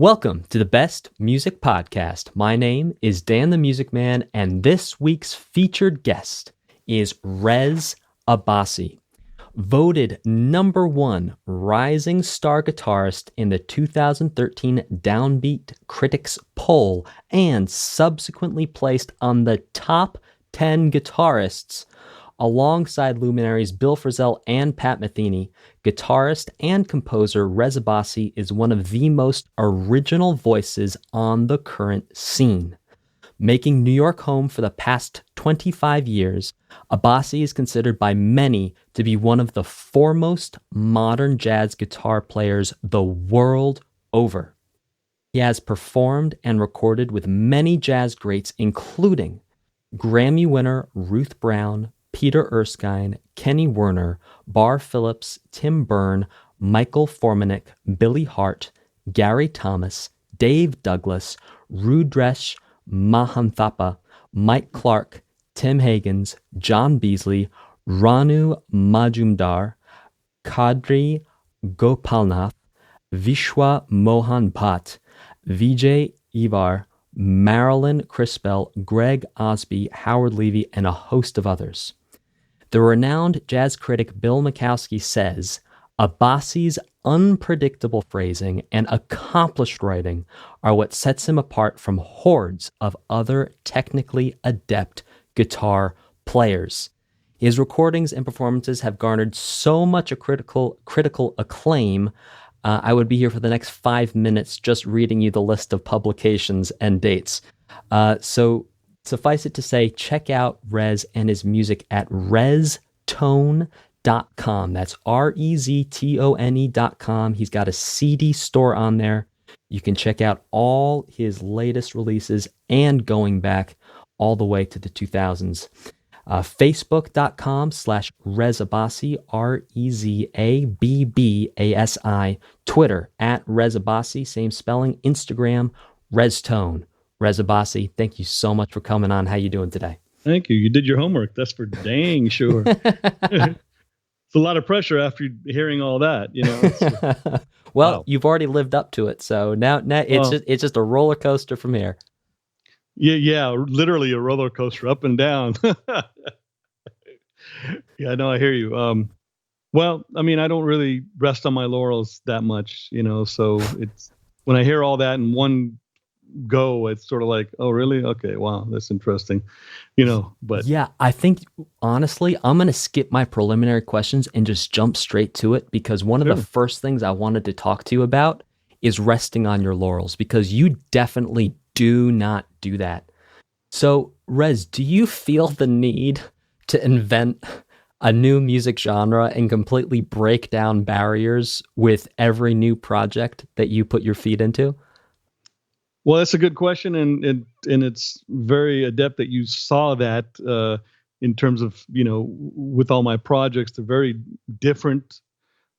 Welcome to the Best Music Podcast. My name is Dan the Music Man, and this week's featured guest is Rez Abbasi. Voted number one Rising-Star Guitarist in the 2013 DownBeat Critics Poll and subsequently placed on the top 10 guitarists alongside luminaries Bill Frisell and Pat Metheny. Guitarist and composer Rez Abbasi is one of the most original voices on the current scene. Making New York home for the past 25 years, Abbasi is considered by many to be one of the foremost modern jazz guitar players the world over. He has performed and recorded with many jazz greats, including Grammy winner Ruth Brown, Peter Erskine, Kenny Werner, Barre Phillips, Tim Berne, Michael Formanek, Billy Hart, Gary Thomas, Dave Douglas, Rudresh Mahanthappa, Mike Clark, Tim Hagans, John Beasly, Ronu Majumdar, Kadri Gopalnath, Vishwa Mohan Bhatt, Vijay Iyer, Marilyn Crispell, Greg Osby, Howard Levy, and a host of others. The renowned jazz critic Bill Makowski says, Abbasi's unpredictable phrasing and accomplished writing are what sets him apart from hordes of other technically adept guitar players. His recordings and performances have garnered so much critical acclaim. I would be here for the next 5 minutes just reading you the list of publications and dates. So suffice it to say, check out Rez and his music at reztone.com. That's REZTONE.com. He's got a CD store on there. You can check out all his latest releases and going back all the way to the 2000s. Facebook.com/Rez Abbasi, REZABBASI. Twitter @Rez Abbasi, same spelling. Instagram, Reztone. Rez Abbasi, thank you so much for coming on. How you doing today? Thank you. You did your homework. That's for dang sure. It's a lot of pressure after hearing all that, you know. Well, wow. You've already lived up to it, so now it's just a roller coaster from here. Yeah, literally a roller coaster up and down. Yeah, no, I hear you. Well, I mean, I don't really rest on my laurels that much, you know, so it's when I hear all that in one go, it's sort of like, oh, really? Okay, wow, that's interesting, you know, but yeah, I think honestly, I'm going to skip my preliminary questions and just jump straight to it, because one of the first things I wanted to talk to you about is resting on your laurels, because you definitely do not do that. So, Rez, do you feel the need to invent a new music genre and completely break down barriers with every new project that you put your feet into? Well, that's a good question, and it's very adept that you saw that in terms of, you know, with all my projects, they're very different.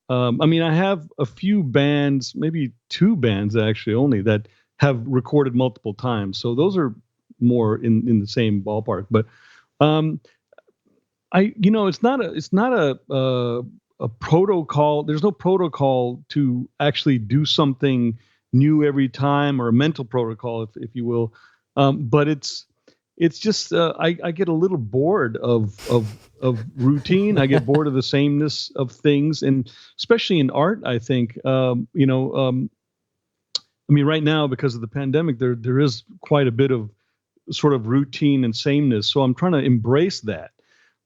I mean, I have a few bands, maybe 2 bands actually only, that have recorded multiple times, so those are more in the same ballpark. But it's not a protocol. There's no protocol to actually do something new every time, or a mental protocol, if you will. But it's just I get a little bored of routine. I get bored of the sameness of things, and especially in art, I think I mean, right now, because of the pandemic, there is quite a bit of sort of routine and sameness. So I'm trying to embrace that.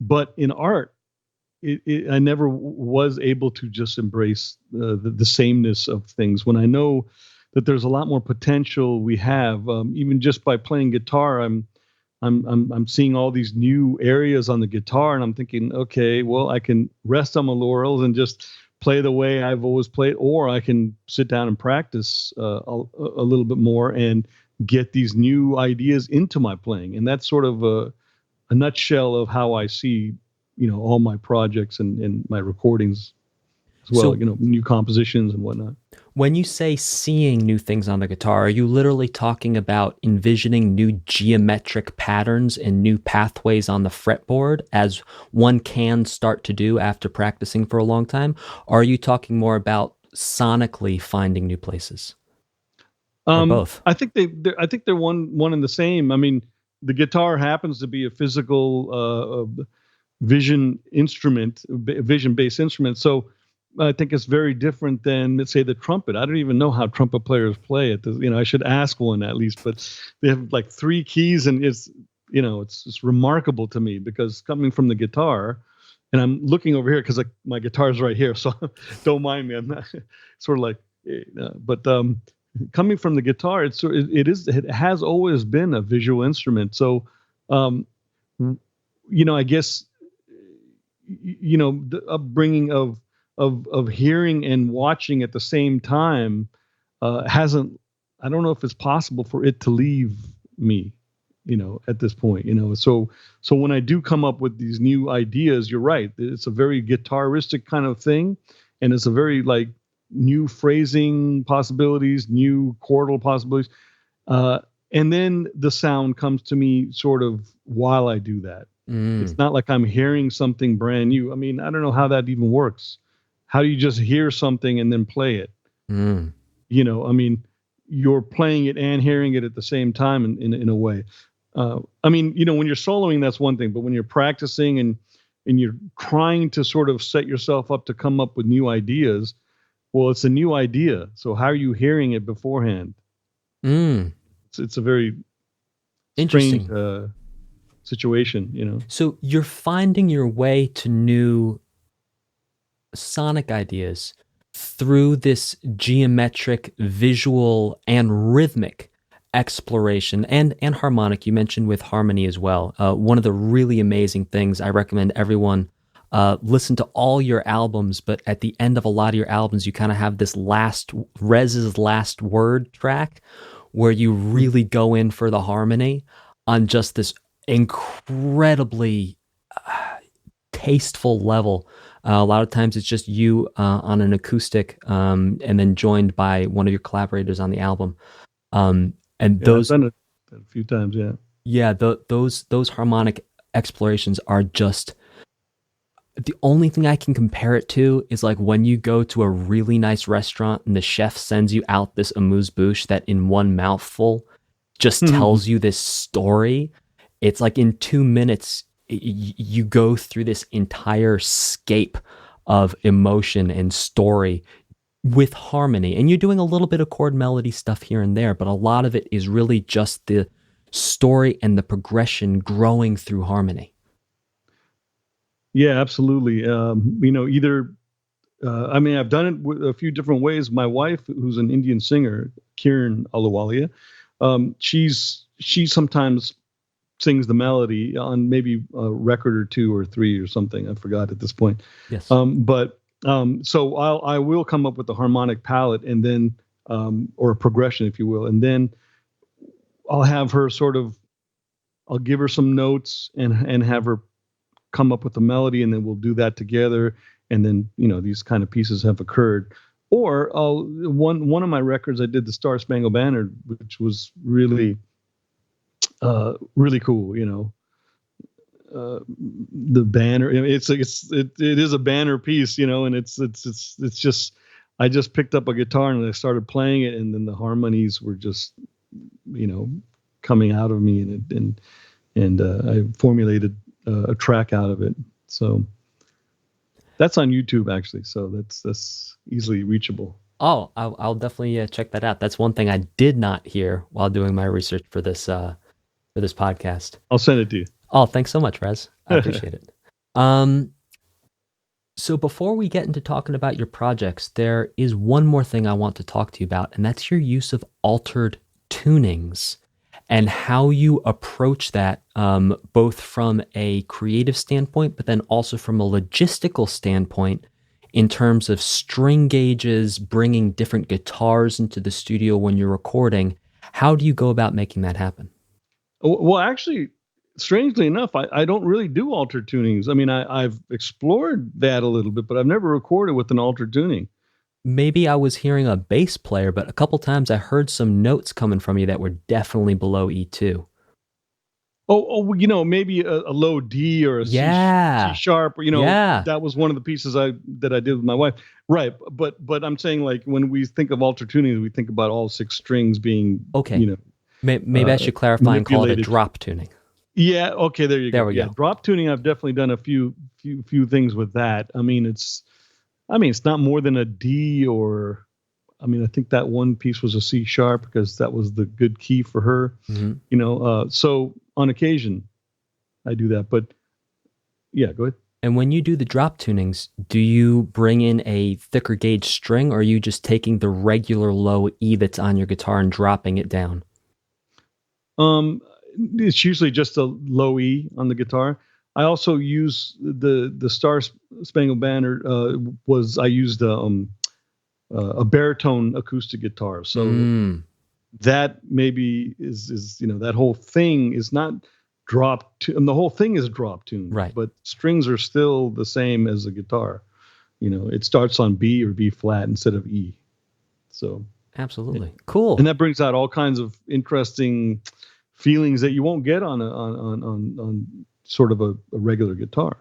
But in art, I never was able to just embrace the sameness of things. When I know that there's a lot more potential we have, even just by playing guitar, I'm seeing all these new areas on the guitar, and I'm thinking, okay, well, I can rest on my laurels and just play the way I've always played, or I can sit down and practice a little bit more and get these new ideas into my playing. And that's sort of a nutshell of how I see, you know, all my projects and my recordings as well, so, you know, new compositions and whatnot. When you say seeing new things on the guitar, are you literally talking about envisioning new geometric patterns and new pathways on the fretboard, as one can start to do after practicing for a long time? Or are you talking more about sonically finding new places? or both? I think they're one and the same. I mean, the guitar happens to be a physical vision-based instrument. So I think it's very different than, let's say, the trumpet. I don't even know how trumpet players play it. I should ask one at least, but they have like 3 keys, and it's remarkable to me, because coming from the guitar, and I'm looking over here because my guitar's right here, so don't mind me. I'm not sort of like, but coming from the guitar, it has always been a visual instrument. So, I guess, the upbringing of hearing and watching at the same time hasn't. I don't know if it's possible for it to leave me, at this point. So when I do come up with these new ideas, you're right. It's a very guitaristic kind of thing, and it's a very like new phrasing possibilities, new chordal possibilities, and then the sound comes to me sort of while I do that. It's not like I'm hearing something brand new. I mean, I don't know how that even works. How do you just hear something and then play it? I mean, you're playing it and hearing it at the same time in a way. I mean, when you're soloing, that's one thing, but when you're practicing and you're trying to sort of set yourself up to come up with new ideas, well, it's a new idea. So how are you hearing it beforehand? It's a very interesting strange situation, So you're finding your way to new sonic ideas through this geometric, visual, and rhythmic exploration, and harmonic. You mentioned with harmony as well. One of the really amazing things, I recommend everyone listen to all your albums, but at the end of a lot of your albums, you kind of have this Rez's last word track where you really go in for the harmony on just this incredibly tasteful level. A lot of times it's just you on an acoustic, and then joined by one of your collaborators on the album. And those, I've done it a few times. those harmonic explorations are just, the only thing I can compare it to is like when you go to a really nice restaurant and the chef sends you out this amuse-bouche that in one mouthful just tells you this story. It's like in 2 minutes, you go through this entire scape of emotion and story with harmony. And you're doing a little bit of chord melody stuff here and there, but a lot of it is really just the story and the progression growing through harmony. Yeah, absolutely. Either, I mean, I've done it a few different ways. My wife, who's an Indian singer, Kiran Aluwalia, she sometimes sings the melody on maybe a record or 2 or 3 or something. I forgot at this point. Yes. So I will come up with a harmonic palette, and then, or a progression, if you will. And then I'll have her I'll give her some notes and have her come up with a melody, and then we'll do that together. And then, these kind of pieces have occurred. Or one of my records, I did the Star Spangled Banner, which was really, really cool. The banner, it is a banner piece, and it's just, I just picked up a guitar and I started playing it, and then the harmonies were just, coming out of me, and I formulated a track out of it. So that's on YouTube, actually. So that's easily reachable. Oh, I'll definitely check that out. That's one thing I did not hear while doing my research for this podcast. I'll send it to you. Oh, thanks so much, Rez. I appreciate it. So before we get into talking about your projects, there is one more thing I want to talk to you about, and that's your use of altered tunings and how you approach that, both from a creative standpoint, but then also from a logistical standpoint in terms of string gauges, bringing different guitars into the studio when you're recording. How do you go about making that happen? Well, actually, strangely enough, I don't really do altered tunings. I mean, I've explored that a little bit, but I've never recorded with an altered tuning. Maybe I was hearing a bass player, but a couple times I heard some notes coming from you that were definitely below E2. Maybe a low D or a C Yeah. sharp, or, Yeah. that was one of the pieces that I did with my wife. Right. But I'm saying, like, when we think of alter tuning, we think about all six strings being, Okay. Maybe I should clarify and call it a drop tuning. Yeah. Okay. There you go. There we go. Drop tuning. I've definitely done a few things with that. I mean, it's not more than a D, or, I think that one piece was a C sharp because that was the good key for her. Mm-hmm. So on occasion I do that, but yeah, go ahead. And when you do the drop tunings, do you bring in a thicker gauge string, or are you just taking the regular low E that's on your guitar and dropping it down? It's usually just a low E on the guitar. I also use the Star Spangled Banner. I used a baritone acoustic guitar, so that maybe is that whole thing is not drop tune. The whole thing is drop tune, right? But strings are still the same as a guitar. It starts on B or B flat instead of E. So absolutely cool, and that brings out all kinds of interesting feelings that you won't get on sort of a regular guitar.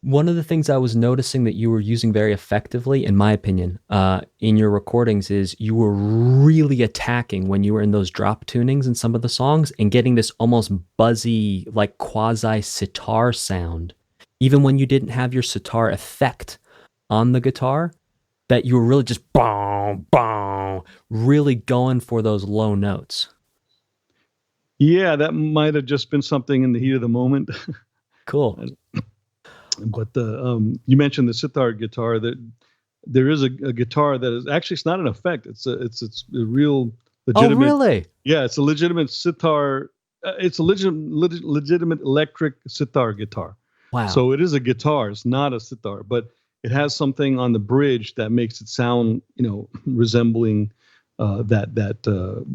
One of the things I was noticing that you were using very effectively, in my opinion, in your recordings is you were really attacking when you were in those drop tunings in some of the songs and getting this almost buzzy, like quasi sitar sound, even when you didn't have your sitar effect on the guitar, that you were really just boom, boom, really going for those low notes. Yeah, that might have just been something in the heat of the moment. Cool. But you mentioned the sitar guitar. That there is a guitar that is actually, it's not an effect. It's a real legitimate. Oh, really? Yeah, it's a legitimate sitar. It's a legitimate electric sitar guitar. Wow. So it is a guitar. It's not a sitar, but it has something on the bridge that makes it sound, resembling that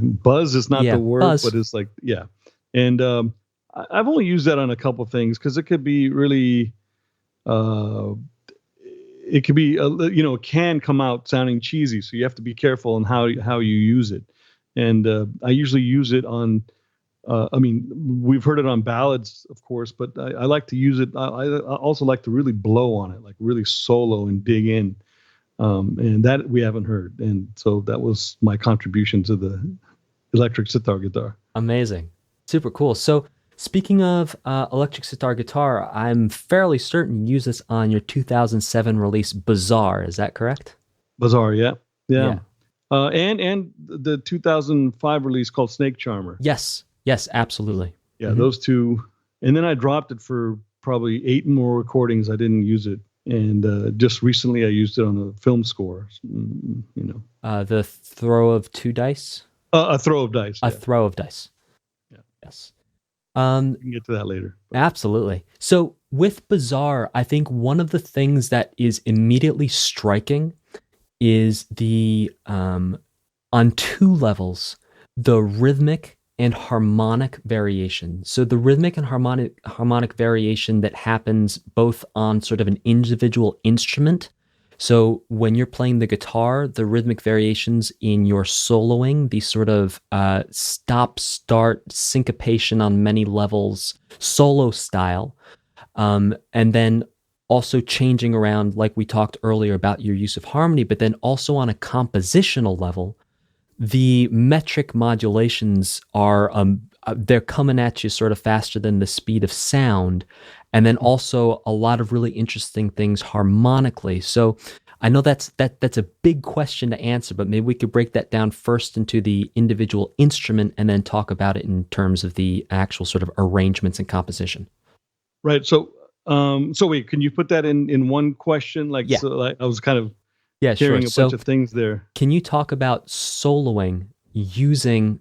buzz is not the word, buzz. But it's like, yeah. And I've only used that on a couple of things because it could be really, it could be, it can come out sounding cheesy. So you have to be careful on how you use it. And I usually use it on, we've heard it on ballads, of course, but I like to use it. I also like to really blow on it, like really solo and dig in. And that we haven't heard. And so that was my contribution to the electric sitar guitar. Amazing. Super cool. So speaking of electric sitar guitar, I'm fairly certain you use this on your 2007 release Bazaar. Is that correct? Bazaar, yeah. And the 2005 release called Snake Charmer. Yes, absolutely. Yeah, those two. And then I dropped it for probably 8 more recordings. I didn't use it. And just recently I used it on a film score, The Throw of Two Dice? A Throw of Dice. A Throw of Dice. Yeah. Yes. We can get to that later. Absolutely. So with Bazaar, I think one of the things that is immediately striking is the, on 2 levels, the rhythmic and harmonic variation. So the rhythmic and harmonic variation that happens both on sort of an individual instrument. So when you're playing the guitar, the rhythmic variations in your soloing, the sort of stop-start syncopation on many levels, solo style, and then also changing around, like we talked earlier about your use of harmony, but then also on a compositional level, the metric modulations are they're coming at you sort of faster than the speed of sound, and then also a lot of really interesting things harmonically. So I know that's a big question to answer, but maybe we could break that down first into the individual instrument and then talk about it in terms of the actual sort of arrangements and composition. Right. So wait, can you put that in one question? Yeah. So, like, I was kind of sure. A bunch of things there. Can you talk about soloing using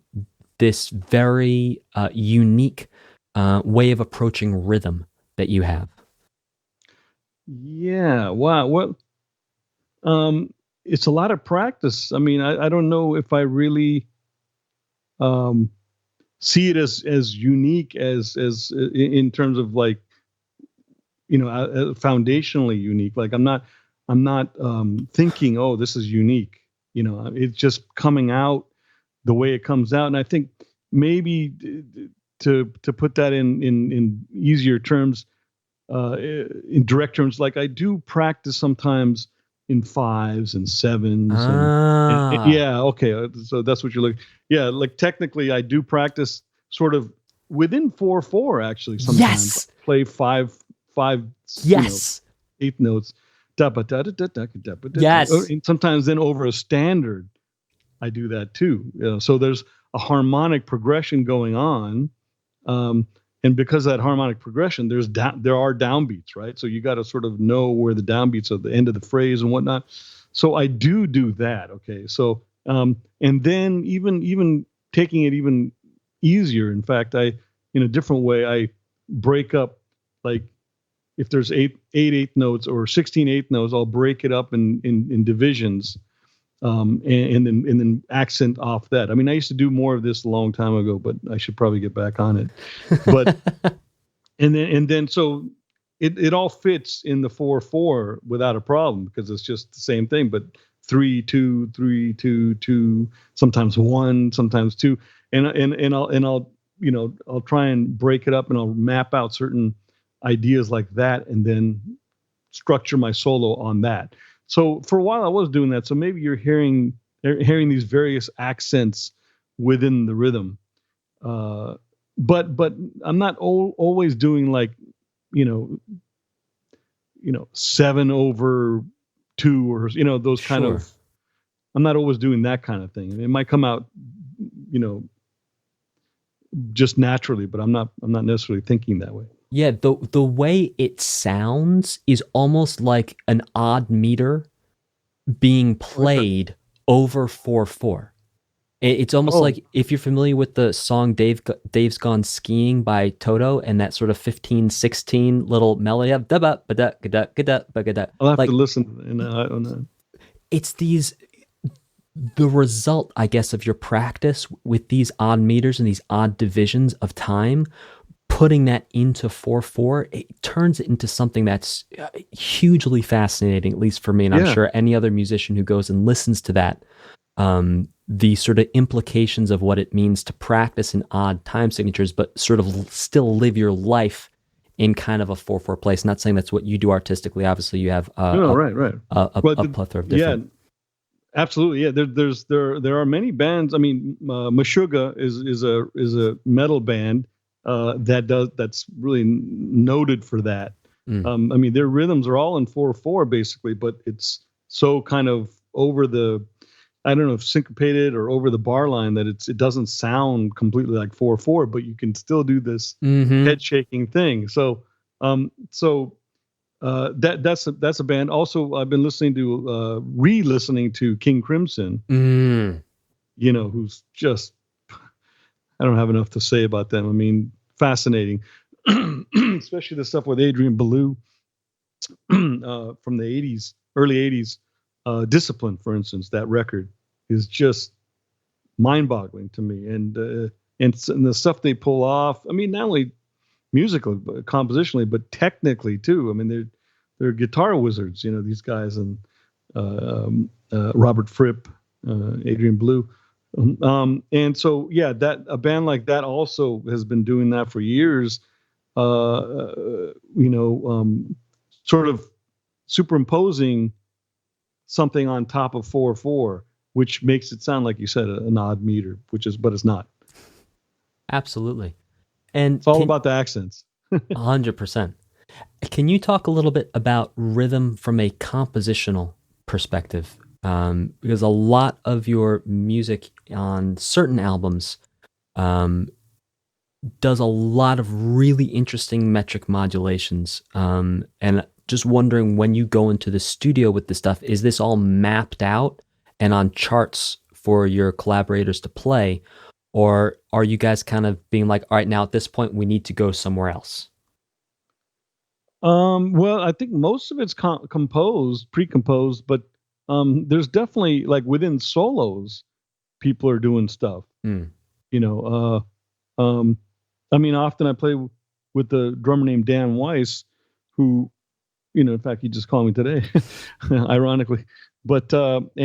this very unique way of approaching rhythm that you have? Yeah. Wow. Well, it's a lot of practice. I mean, I don't know if I really see it as unique as in terms of, like, foundationally unique. Like I'm not thinking, oh, this is unique. It's just coming out the way it comes out. And I think maybe to put that in easier terms, in direct terms, like I do practice sometimes in 5s and 7s. And yeah, okay. So that's what you're looking. Yeah, like technically I do practice sort of within 4/4 actually sometimes. Yes. Play five Yes. eighth notes. Yes. And sometimes then over a standard I do that too. So there's a harmonic progression going on. And because of that harmonic progression, there are downbeats, right? So you got to sort of know where the downbeats are, the end of the phrase and whatnot. So I do that. Okay. So, and then even taking it even easier. In fact, in a different way, I break up, like if there's eight eighth notes or 16 eighth notes, I'll break it up in divisions. And then accent off that. I mean, I used to do more of this a long time ago, but I should probably get back on it. But and then so it all fits in the 4/4 without a problem because it's just the same thing. But 3/2, 3/2, 2, sometimes 1, sometimes 2, and I'll try and break it up and I'll map out certain ideas like that and then structure my solo on that. So for a while I was doing that. So maybe you're hearing these various accents within the rhythm. But I'm not always doing like, 7/2 or, those kind of, I'm not always doing that kind of thing. It might come out, just naturally, but I'm not necessarily thinking that way. Yeah, the way it sounds is almost like an odd meter being played over 4/4. It's almost like if you're familiar with the song Dave's Gone Skiing by Toto and that sort of 15/16 little melody of I'll have to listen and I don't know. It's the result, I guess, of your practice with these odd meters and these odd divisions of time. Putting that into 4/4, it turns it into something that's hugely fascinating, at least for me, and I'm sure any other musician who goes and listens to that. The sort of implications of what it means to practice in odd time signatures, but sort of still live your life in kind of a 4/4 place. Not saying that's what you do artistically. Obviously, you have right. a plethora of different. Yeah, absolutely. Yeah, there are many bands. I mean, Meshuggah is a metal band. That's really noted for that. I mean, their rhythms are all in 4/4 basically, but it's so kind of over the, I don't know if syncopated or over the bar line that it doesn't sound completely like 4/4, but you can still do this head shaking thing. So that's a band. Also, I've been re-listening to King Crimson. Who's just, I don't have enough to say about them. I mean, fascinating, especially the stuff with Adrian Belew from the 80s, early 80s. Discipline, for instance, that record is just mind-boggling to me. And the stuff they pull off, I mean, not only musically, but compositionally, but technically too. I mean, they're guitar wizards, these guys, and Robert Fripp, Adrian Belew. And so, yeah, a band like that also has been doing that for years, sort of superimposing something on top of 4/4, which makes it sound like you said an odd meter, but it's not. Absolutely. And it's all about the accents. 100%. Can you talk a little bit about rhythm from a compositional perspective? Because a lot of your music on certain albums does a lot of really interesting metric modulations. And just wondering, when you go into the studio with this stuff, is this all mapped out and on charts for your collaborators to play? Or are you guys kind of being like, all right, now at this point, we need to go somewhere else? Well, I think most of it's pre-composed, but there's definitely, like, within solos, people are doing stuff. I mean, often I play with the drummer named Dan Weiss, who, in fact, he just called me today, ironically. But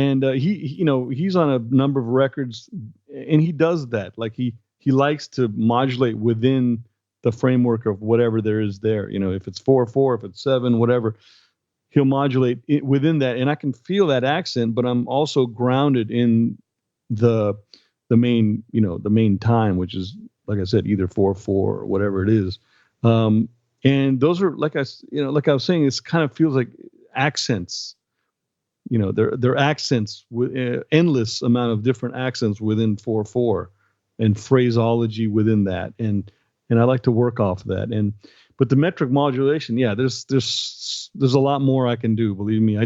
he's on a number of records, and he does that. Like, he he likes to modulate within the framework of whatever there is there. If it's 4/4, if it's 7, whatever, he'll modulate it within that, and I can feel that accent, but I'm also grounded in the main time, which is, like I said, either 4/4 or whatever it is. And those are, like I was saying, it kind of feels like accents. They're accents with endless amount of different accents within 4/4, and phraseology within that, and I like to work off of that. But the metric modulation, yeah, there's a lot more I can do. Believe me,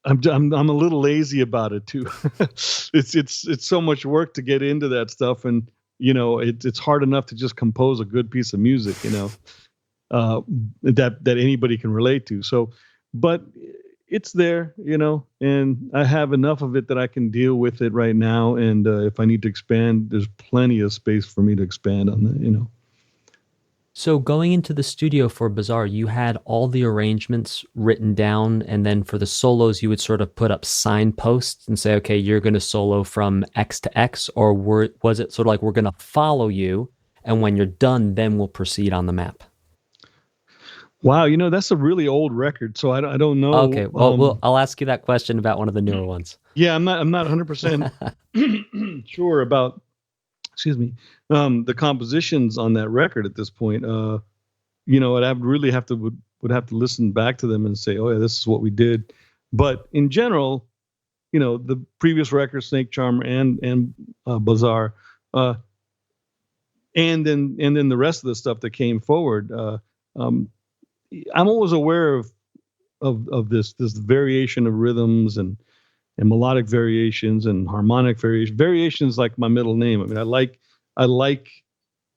I'm a little lazy about it too. It's so much work to get into that stuff, and it's hard enough to just compose a good piece of music, that anybody can relate to. So, but it's there, and I have enough of it that I can deal with it right now. And if I need to expand, there's plenty of space for me to expand on that, So going into the studio for Bazaar, you had all the arrangements written down, and then for the solos, you would sort of put up signposts and say, okay, you're going to solo from X to X, or was it sort of like, we're going to follow you, and when you're done, then we'll proceed on the map? Wow, that's a really old record, so I don't know. Okay, well, I'll ask you that question about one of the newer ones. Yeah, I'm not 100% sure about, excuse me, the compositions on that record at this point. I'd really would have to listen back to them and say, oh yeah, this is what we did. But in general, the previous record, Snake Charmer and Bazaar, and then the rest of the stuff that came forward. I'm always aware of this variation of rhythms and melodic variations and harmonic variations. Variations like my middle name. I mean, I like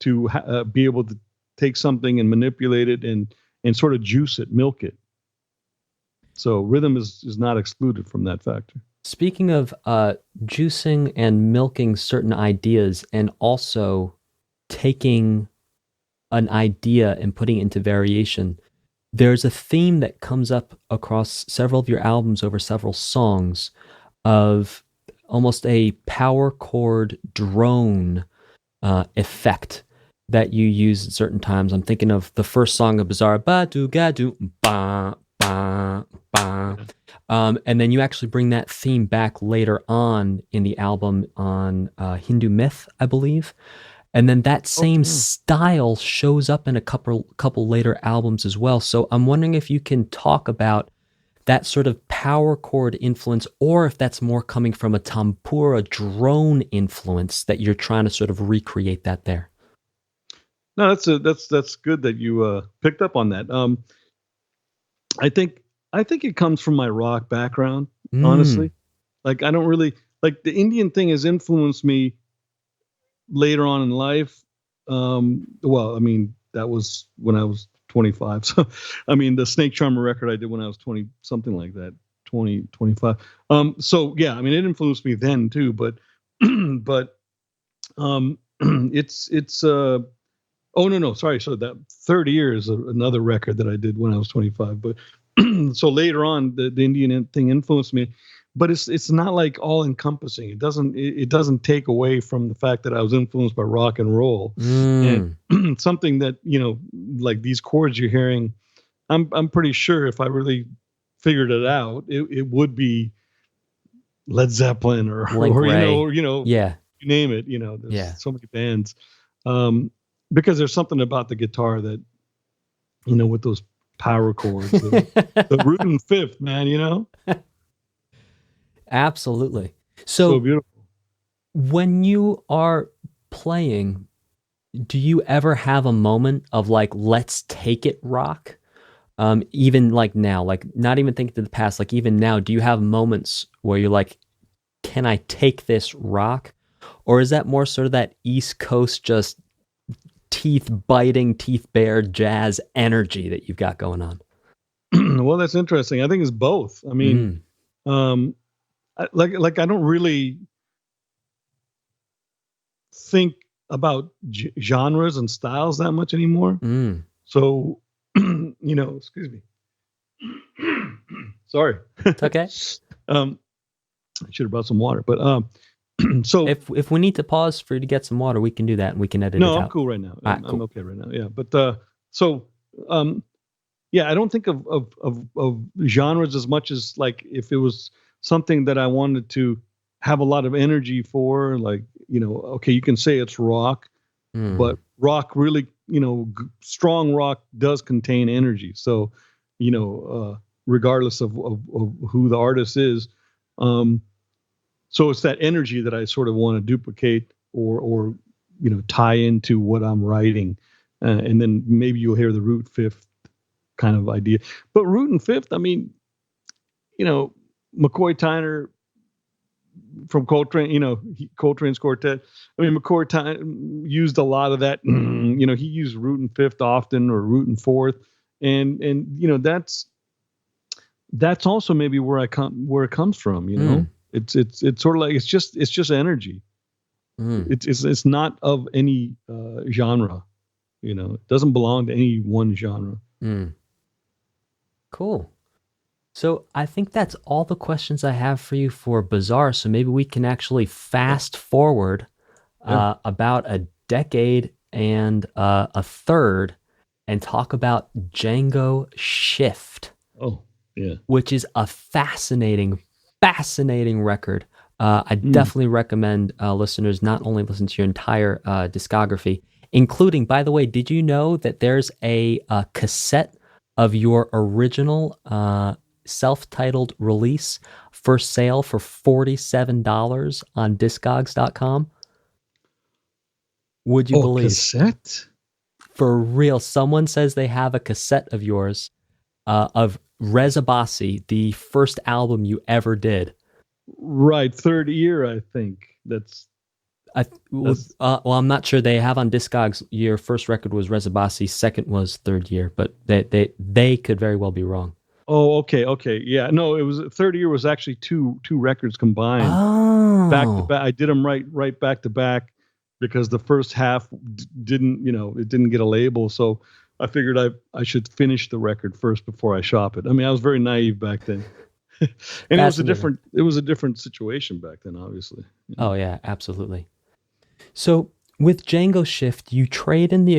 to be able to take something and manipulate it and sort of juice it, milk it. So rhythm is not excluded from that factor. Speaking of juicing and milking certain ideas, and also taking an idea and putting it into variation, there's a theme that comes up across several of your albums over several songs of almost a power chord drone effect that you use at certain times. I'm thinking of the first song of Bazaar, ba-do-ga-do, ba, ba, ba. And then you actually bring that theme back later on in the album on Hindu Myth, I believe. And then that same style shows up in a couple later albums as well. So I'm wondering if you can talk about that sort of power chord influence, or if that's more coming from a tampura drone influence that you're trying to sort of recreate that there. No, that's good that you picked up on that. I think it comes from my rock background, honestly. Like, I don't really like the Indian thing has influenced me later on in life. Well, I mean, that was when I was 25. So, I mean, the Snake Charmer record I did when I was 20, something like that, 20, 25. So yeah, I mean, it influenced me then too, but it's oh no, sorry. So that Third Ear is another record that I did when I was 25, but so later on the Indian thing influenced me. But it's not like all encompassing. It doesn't take away from the fact that I was influenced by rock and roll. And something that, like these chords you're hearing, I'm pretty sure if I really figured it out, it would be Led Zeppelin or yeah, you name it. There's so many bands. Because there's something about the guitar that, with those power chords, the root and fifth, man. Absolutely. So beautiful. When you are playing, do you ever have a moment of like, let's take it rock? Even like now, like not even thinking to the past, like even now, do you have moments where you're like, can I take this rock? Or is that more sort of that East Coast, just teeth biting, teeth bare jazz energy that you've got going on? Well, that's interesting. I think it's both. I mean, like I don't really think about genres and styles that much anymore. So, excuse me. Sorry. It's okay. I should have brought some water, but So if we need to pause for you to get some water, we can do that and we can edit it no, out. I'm cool right now. All right, I'm cool. okay right now. Yeah, but so yeah, I don't think of genres as much as like if it was something that I wanted to have a lot of energy for, like, okay, you can say it's rock, but rock really, strong rock does contain energy. So, regardless of who the artist is, so it's that energy that I sort of want to duplicate or tie into what I'm writing, and then maybe you'll hear the root fifth kind of idea. But root and fifth, I mean, McCoy Tyner from Coltrane, Coltrane's quartet. I mean, McCoy Tyner used a lot of that. He used root and fifth often, or root and fourth, and that's also maybe where it comes from. It's sort of like it's just energy. It's not of any genre. It doesn't belong to any one genre. Cool. So I think that's all the questions I have for you for Bazaar. So maybe we can actually fast forward about a decade and a third and talk about Django Shift. Oh, yeah. Which is a fascinating record. I definitely recommend listeners not only listen to your entire discography, including, by the way, did you know that there's a cassette of your original self-titled release for sale for $47 on Discogs.com? Would you believe? Cassette? For real. Someone says they have a cassette of yours of Rez Abbasi, the first album you ever did. Right, Third Ear, I think. Well, I'm not sure. They have on Discogs, your first record was Rez Abbasi, second was Third Ear, but they could very well be wrong. Oh, okay. Yeah, no, it was Third Ear was actually two records combined. Oh. Back to back. I did them right back to back because the first half didn't get a label, so I figured I should finish the record first before I shop it. I mean, I was very naive back then. And it was a different situation back then, obviously. Oh yeah, absolutely. So with Django Shift, you trade in the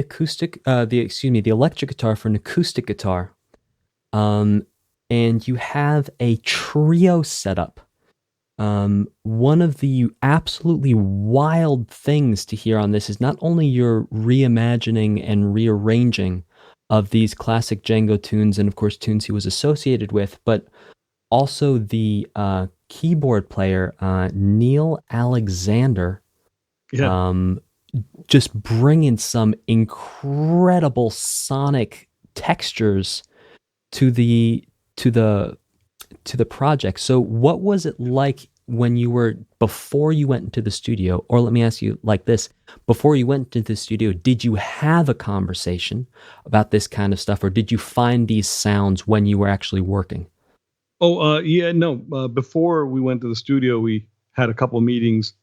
electric guitar for an acoustic guitar. And you have a trio setup. One of the absolutely wild things to hear on this is not only your reimagining and rearranging of these classic Django tunes and, of course, tunes he was associated with, but also the keyboard player, Neil Alexander, just bringing some incredible sonic textures to the project. So what was it like before you went into the studio? Or let me ask you like this, before you went into the studio, did you have a conversation about this kind of stuff, or did you find these sounds when you were actually working? Yeah, no. Before we went to the studio, we had a couple of meetings,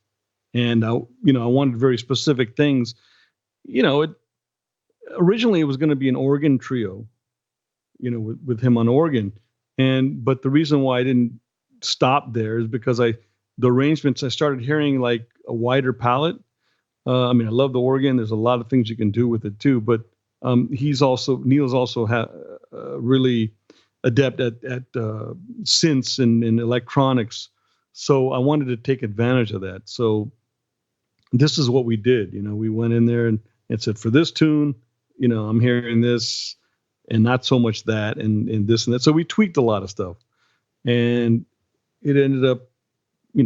and I wanted very specific things. Originally it was going to be an organ trio, with him on organ, but the reason why I didn't stop there is because the arrangements, I started hearing like a wider palette. I mean, I love the organ. There's a lot of things you can do with it too, but Neil's also really adept at synths and electronics. So I wanted to take advantage of that. So this is what we did. We went in there and said, for this tune, I'm hearing this and not so much that and this and that. So we tweaked a lot of stuff, and it ended up,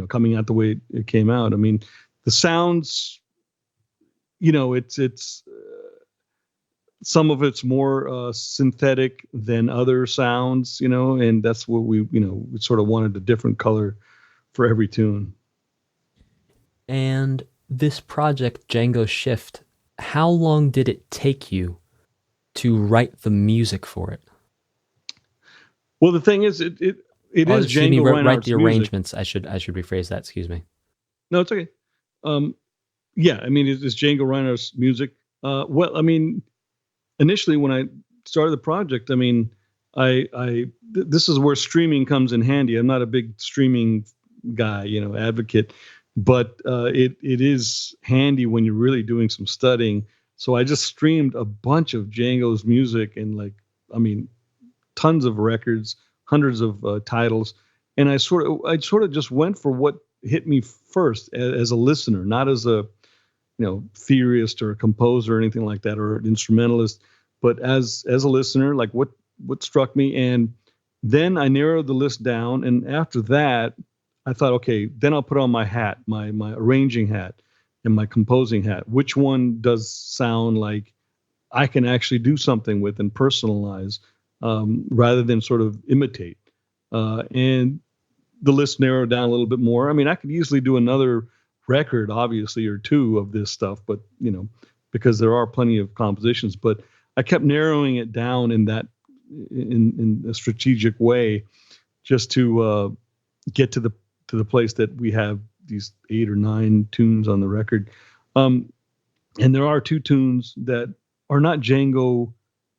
coming out the way it came out. I mean, the sounds, it's some of it's more synthetic than other sounds, and that's what we sort of wanted a different color for every tune. And this project, Django Shift, how long did it take you to write the music for it? Well, the thing is, it is Django Reinhardt's write the arrangements. Music. I should rephrase that. Excuse me. No, it's okay. Yeah, I mean, it's Django Reinhardt's music. Well, I mean, initially when I started the project, I mean, this is where streaming comes in handy. I'm not a big streaming guy, advocate, but it is handy when you're really doing some studying. So I just streamed a bunch of Django's music and tons of records, hundreds of titles, and I sort of just went for what hit me first as a listener, not as a theorist or a composer or anything like that, or an instrumentalist, but as a listener, like what struck me. And then I narrowed the list down, and after that, I thought, okay, then I'll put on my hat, my arranging hat and my composing hat. Which one does sound like I can actually do something with and personalize, rather than sort of imitate? And the list narrowed down a little bit more. I mean, I could easily do another record, obviously, or two of this stuff, but because there are plenty of compositions. But I kept narrowing it down in a strategic way, just to get to the place that we have these 8 or 9 tunes on the record. And there are 2 tunes that are not Django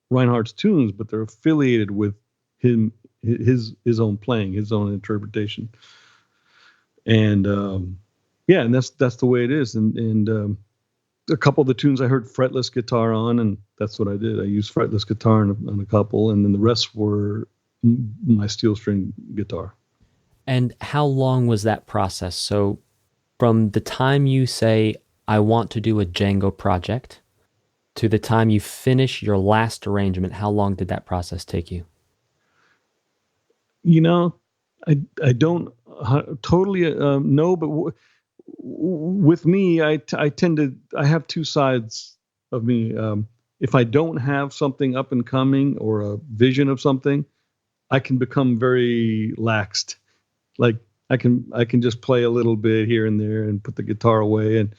Reinhardt's tunes, but they're affiliated with him, his own playing, his own interpretation. And and that's the way it is. And a couple of the tunes I heard fretless guitar on, and that's what I did. I used fretless guitar on a couple, and then the rest were my steel string guitar. And how long was that process? So from the time you say, I want to do a Django project, to the time you finish your last arrangement, how long did that process take you? I don't totally know, but with me, I have 2 sides of me. If I don't have something up and coming or a vision of something, I can become very laxed. Like I can just play a little bit here and there and put the guitar away and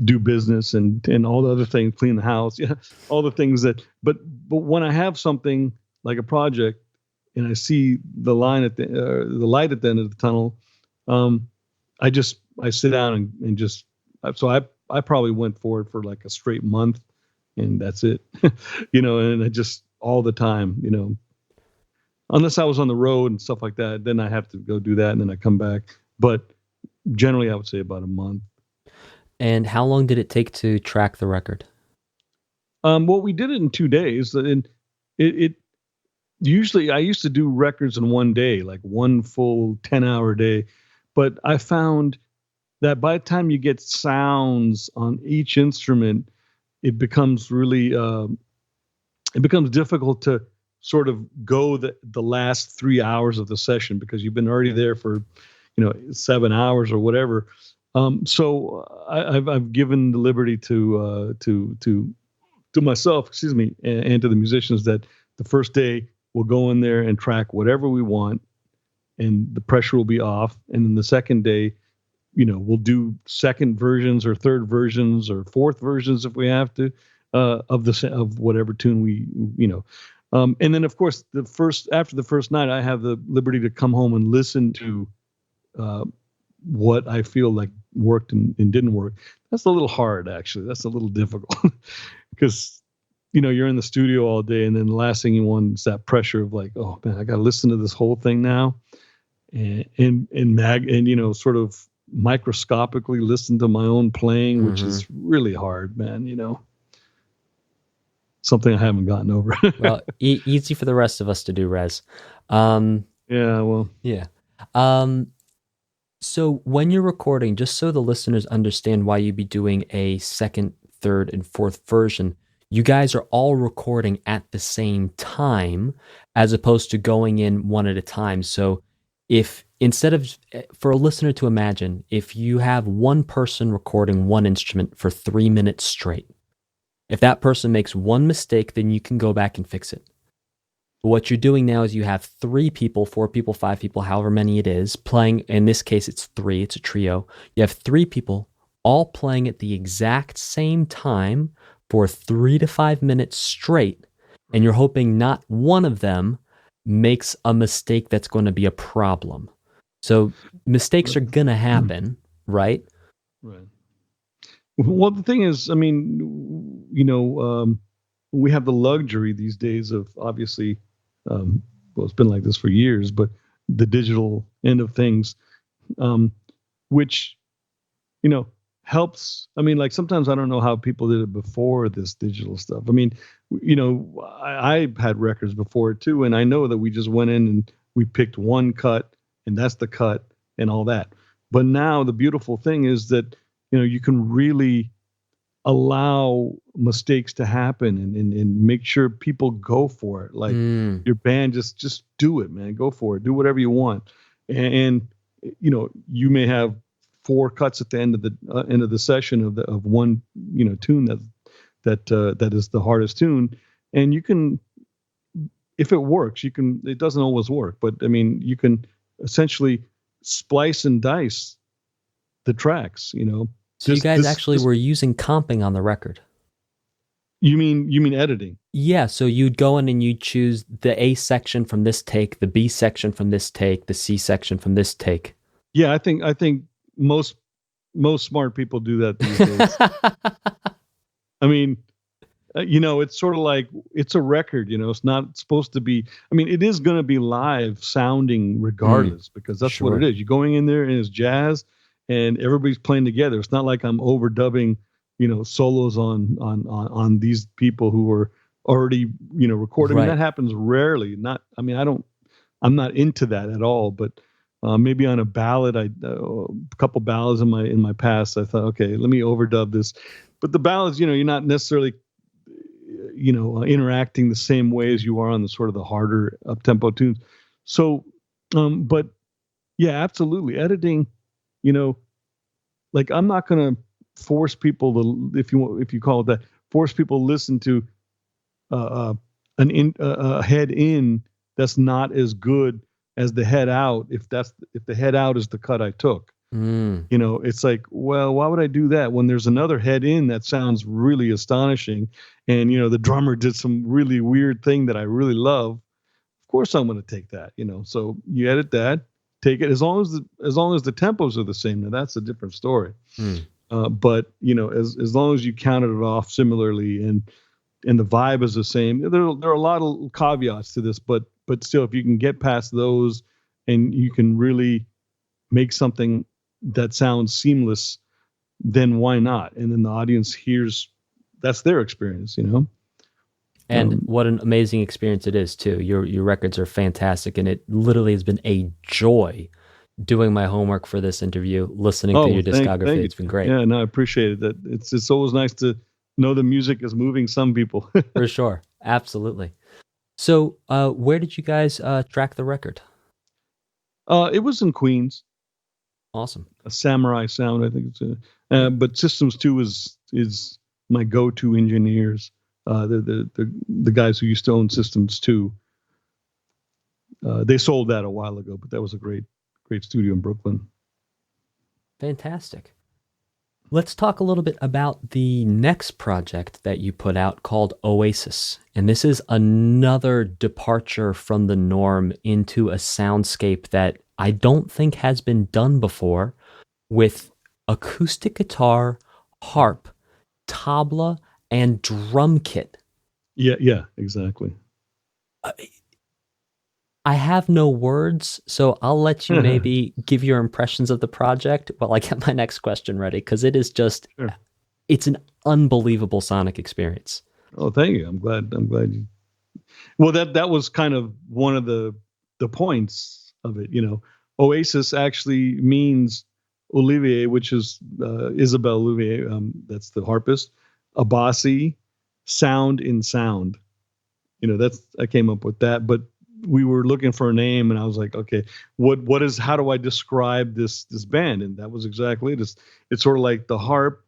do business and all the other things, clean the house, all the things that. But when I have something like a project and I see the light at the end of the tunnel, I sit down and just. So I probably went for it for like a straight month, and that's it, and I just all the time, unless I was on the road and stuff like that, then I have to go do that and then I come back. But generally I would say about a month. And how long did it take to track the record? Well, we did it in 2 days, and it usually I used to do records in one day, like one full 10-hour day. But I found that by the time you get sounds on each instrument, it becomes really, it becomes difficult to sort of go the last 3 hours of the session, because you've been already there for, 7 hours or whatever. So I've given the liberty to myself, excuse me, and to the musicians, that the first day we'll go in there and track whatever we want, and the pressure will be off. And then the second day, we'll do second versions or third versions or fourth versions if we have to, of whatever tune we. And then of course after the first night, I have the liberty to come home and listen to what I feel like worked and didn't work. That's a little hard, actually. That's a little difficult because you're in the studio all day, and then the last thing you want is that pressure of like, oh man, I got to listen to this whole thing now, and sort of microscopically listen to my own playing, which is really hard, man. Something I haven't gotten over. Well, easy for the rest of us to do, Rez. Yeah. So when you're recording, just so the listeners understand why you'd be doing a second, third, and fourth version, you guys are all recording at the same time, as opposed to going in one at a time. So if instead of, for a listener to imagine, if you have one person recording one instrument for 3 minutes straight, if that person makes one mistake, then you can go back and fix it. But what you're doing now is you have 3 people, 4 people, 5 people, however many it is, playing. In this case, it's 3. It's a trio. You have 3 people all playing at the exact same time for 3 to 5 minutes straight, and you're hoping not one of them makes a mistake that's going to be a problem. So mistakes are going to happen, right? Right. Well, the thing is, I mean, we have the luxury these days of, obviously, well, it's been like this for years, but the digital end of things, which you know, helps. I mean, like sometimes I don't know how people did it before this digital stuff. I mean, you know, I had records before too, and I know that we just went in and we picked one cut, and that's the cut and all that. But now the beautiful thing is that, you know, you can really allow mistakes to happen and make sure people go for it. Like your band, just do it, man. Go for it. Do whatever you want. And you know, you may have 4 cuts at the end of the session of one, you know, tune that is the hardest tune, and you can, if it works, it doesn't always work, but I mean, you can essentially splice and dice the tracks, you know. So you guys actually were using comping on the record. You mean editing? Yeah, so you'd go in and you'd choose the A section from this take, the B section from this take, the C section from this take. Yeah, I think most smart people do that these days. I mean, you know, it's sort of like, it's a record, you know, it's not supposed to be, I mean, it is going to be live sounding regardless, because that's what it is. You're going in there and it's jazz and everybody's playing together. It's not like I'm overdubbing, you know, solos on these people who were already, you know, recording. Right. I mean, that happens rarely. I'm not into that at all, but maybe on a ballad, a couple ballads in my past, I thought, okay, let me overdub this. But the ballads, you know, you're not necessarily, you know, interacting the same way as you are on the sort of the harder up-tempo tunes. So, but yeah, absolutely. Editing, you know, like I'm not going to force people to, if you call it that, force people to listen to a head in that's not as good as the head out. If the head out is the cut I took, you know, it's like, well, why would I do that when there's another head in that sounds really astonishing? And, you know, the drummer did some really weird thing that I really love. Of course I'm going to take that, you know. So you edit that, take it, as long as the tempos are the same. Now that's a different story. But you know, as long as you counted it off similarly and the vibe is the same, there are a lot of caveats to this, but still, if you can get past those and you can really make something that sounds seamless, then why not? And then the audience hears, that's their experience, you know? And what an amazing experience it is too. Your records are fantastic, and it literally has been a joy doing my homework for this interview, listening to your discography. Thank it's been great. Yeah, no, I appreciate it. That it's always nice to know the music is moving some people. For sure. Absolutely. So where did you guys track the record? It was in Queens. Awesome. A Samurai Sound, I think it's but Systems 2 is my go-to engineers. The guys who used to own Systems 2. They sold that a while ago, but that was a great studio in Brooklyn. Fantastic. Let's talk a little bit about the next project that you put out called Oasis. And this is another departure from the norm into a soundscape that I don't think has been done before, with acoustic guitar, harp, tabla, and drum kit. Yeah, exactly. I have no words, so I'll let you maybe give your impressions of the project while I get my next question ready, because it is just, It's an unbelievable sonic experience. Oh, thank you. I'm glad you. Well, that was kind of one of the points of it, you know. Oasis actually means Olivier, which is Isabelle Olivier, that's the harpist. Abbasi, sound in sound. You know, I came up with that, but we were looking for a name, and I was like, okay, how do I describe this band? And that was exactly it. It's sort of like the harp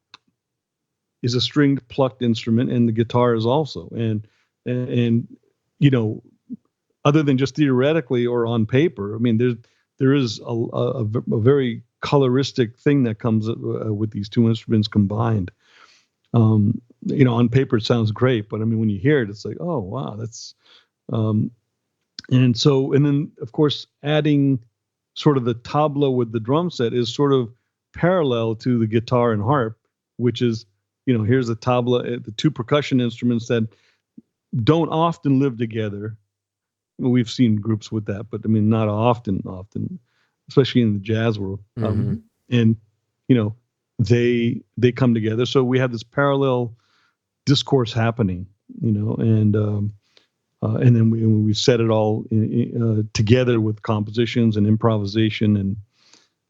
is a stringed plucked instrument, and the guitar is also. And you know, other than just theoretically or on paper, I mean, there is a very coloristic thing that comes with these two instruments combined. You know, on paper it sounds great, but I mean, when you hear it, it's like, oh wow, that's. And then, of course, adding sort of the tabla with the drum set is sort of parallel to the guitar and harp, which is, you know, here's the tabla, the two percussion instruments that don't often live together. We've seen groups with that, but I mean, not often, especially in the jazz world. And, you know, they come together. So we have this parallel discourse happening, and then we set it all together with compositions and improvisation,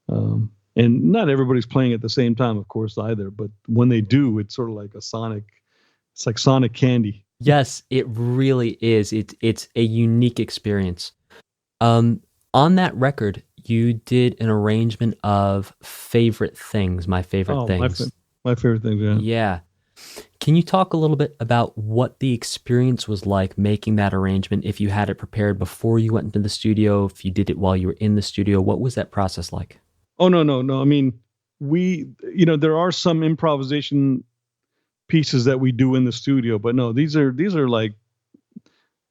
and not everybody's playing at the same time, of course, either. But when they do, it's sort of like it's like sonic candy. Yes, it really is. It's a unique experience. On that record, you did an arrangement of Favorite Things, My Favorite Things. My favorite things, yeah. Yeah. Can you talk a little bit about what the experience was like making that arrangement? If you had it prepared before you went into the studio, if you did it while you were in the studio, what was that process like? Oh, no. I mean, there are some improvisation pieces that we do in the studio, but no, these are like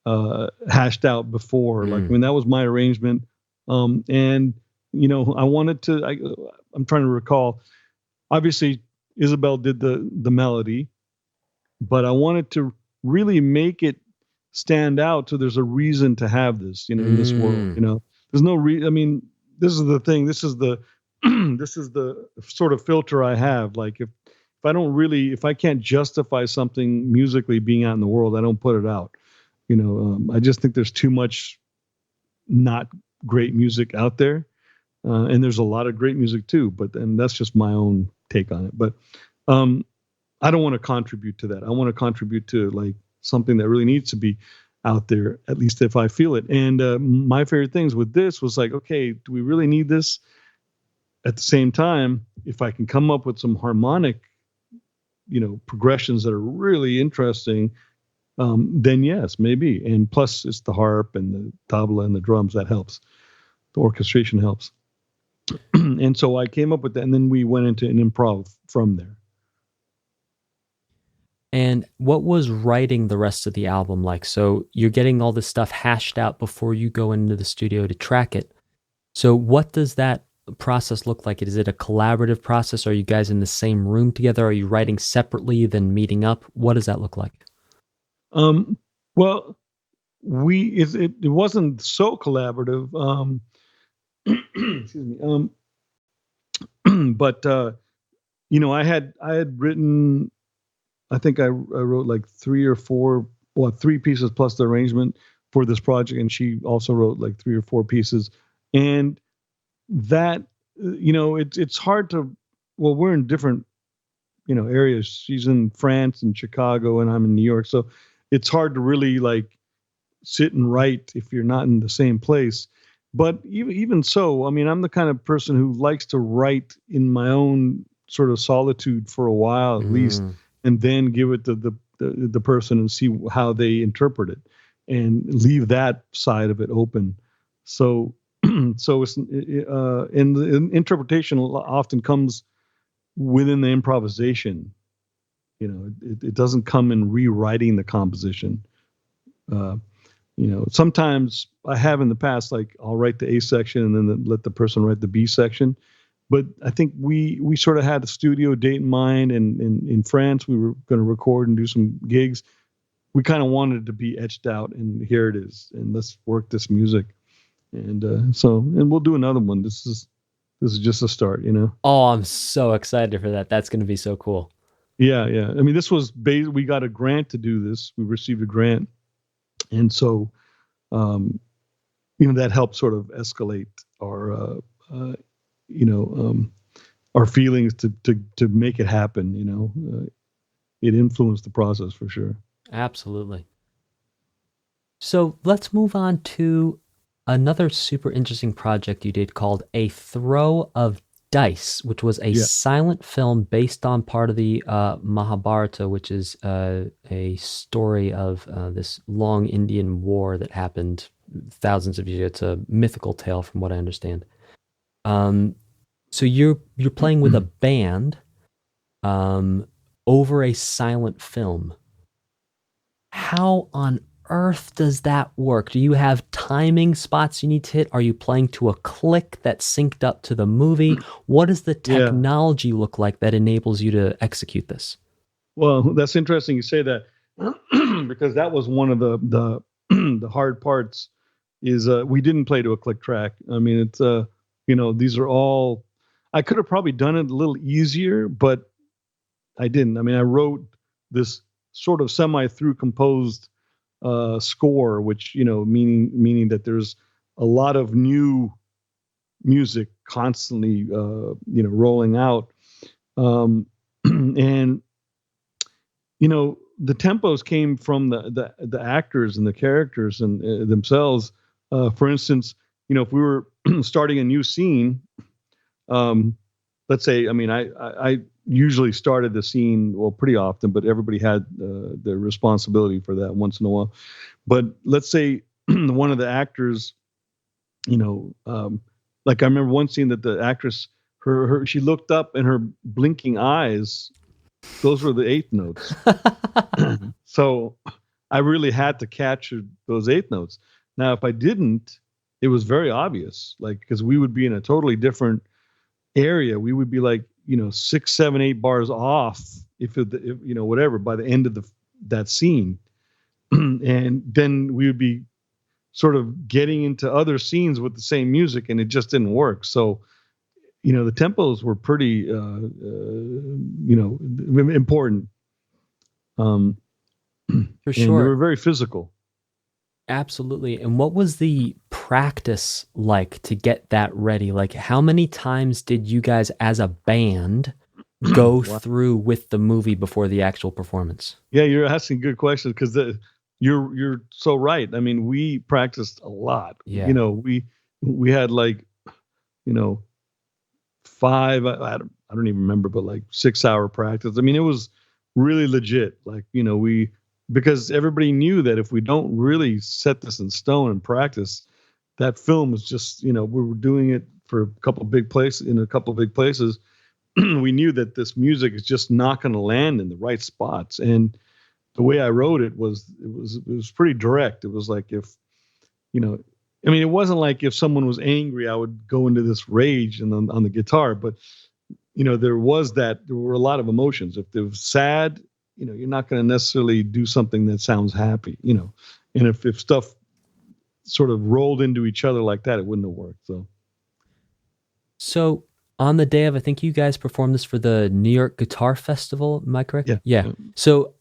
hashed out before. Like, I mean, that was my arrangement. And I wanted to, I'm trying to recall, obviously Isabel did the melody, but I wanted to really make it stand out. So there's a reason to have this, in this world, there's no I mean, this is the thing. This is the, this is the sort of filter I have. Like if I can't justify something musically being out in the world, I don't put it out. I just think there's too much not great music out there. And there's a lot of great music too, and that's just my own take on it. But I don't want to contribute to that. I want to contribute to like something that really needs to be out there, at least if I feel it. And my favorite things with this was like, okay, do we really need this? At the same time, if I can come up with some harmonic, progressions that are really interesting, then yes, maybe. And plus it's the harp and the tabla and the drums that helps. The orchestration helps. And so I came up with that, and then we went into an improv from there. And what was writing the rest of the album like? So you're getting all this stuff hashed out before you go into the studio to track it. So what does that process look like? Is it a collaborative process? Are you guys in the same room together? Are you writing separately, then meeting up? What does that look like? Well, it wasn't so collaborative. Excuse me. But I had written, I think I wrote like three pieces plus the arrangement for this project, and she also wrote like 3 or 4 pieces. And that, it's hard to, well, we're in different, areas. She's in France and Chicago, and I'm in New York. So it's hard to really like sit and write if you're not in the same place. But even so, I mean, I'm the kind of person who likes to write in my own sort of solitude for a while at least, and then give it to the person and see how they interpret it, and leave that side of it open. So it's and the interpretation often comes within the improvisation. It doesn't come in rewriting the composition. Sometimes I have in the past, like I'll write the A section and then let the person write the B section. But I think we sort of had a studio date in mind, and in France we were going to record and do some gigs. We kind of wanted it to be etched out, and here it is, and let's work this music. And and we'll do another one. This is just a start, Oh, I'm so excited for that. That's going to be so cool. Yeah. I mean, this was we got a grant to do this. We received a grant. And so, that helped sort of escalate our, our feelings to make it happen. It influenced the process for sure. Absolutely. So let's move on to another super interesting project you did called A Throw of Dice, which was a silent film based on part of the Mahabharata, which is a story of this long Indian war that happened thousands of years. It's a mythical tale, from what I understand. So you're playing with a band over a silent film. How on earth does that work? Do you have timing spots you need to hit? Are you playing to a click that's synced up to the movie? What does the technology look like that enables you to execute this? Well, that's interesting you say that, because that was one of the the hard parts. Is we didn't play to a click track. I mean, it's these are all. I could have probably done it a little easier, but I didn't. I mean, I wrote this sort of semi-through composed score, which, meaning that there's a lot of new music constantly, rolling out. And, the tempos came from the actors and the characters and themselves. For instance, if we were starting a new scene, let's say, I mean, I usually started the scene, well, pretty often, but everybody had the responsibility for that once in a while. But let's say one of the actors, like I remember one scene that the actress, she looked up and her blinking eyes, those were the eighth notes. So I really had to capture those eighth notes. Now, if I didn't, it was very obvious, like, because we would be in a totally different area. We would be like, 6, 7, 8 bars off if whatever, by the end of that scene. And then we would be sort of getting into other scenes with the same music, and it just didn't work. So, the tempos were pretty, important. For And sure. they were very physical. Absolutely. And what was the practice like to get that ready? Like, how many times did you guys as a band go through with the movie before the actual performance? Yeah, you're asking good questions, because you're so right. I mean, we practiced a lot. Yeah. We had like, 5, I don't even remember, but like 6-hour practice. I mean, it was really legit. Like, because everybody knew that if we don't really set this in stone and practice, that film was just, we were doing it for a couple of big places. We knew that this music is just not going to land in the right spots. And the way I wrote it was pretty direct. It was like, if, I mean, it wasn't like if someone was angry, I would go into this rage and on the guitar, but there were a lot of emotions. If it was sad, you're not going to necessarily do something that sounds happy, and if stuff sort of rolled into each other like that, it wouldn't have worked. So on the day of, I think you guys performed this for the New York Guitar Festival. Am I correct? Yeah. So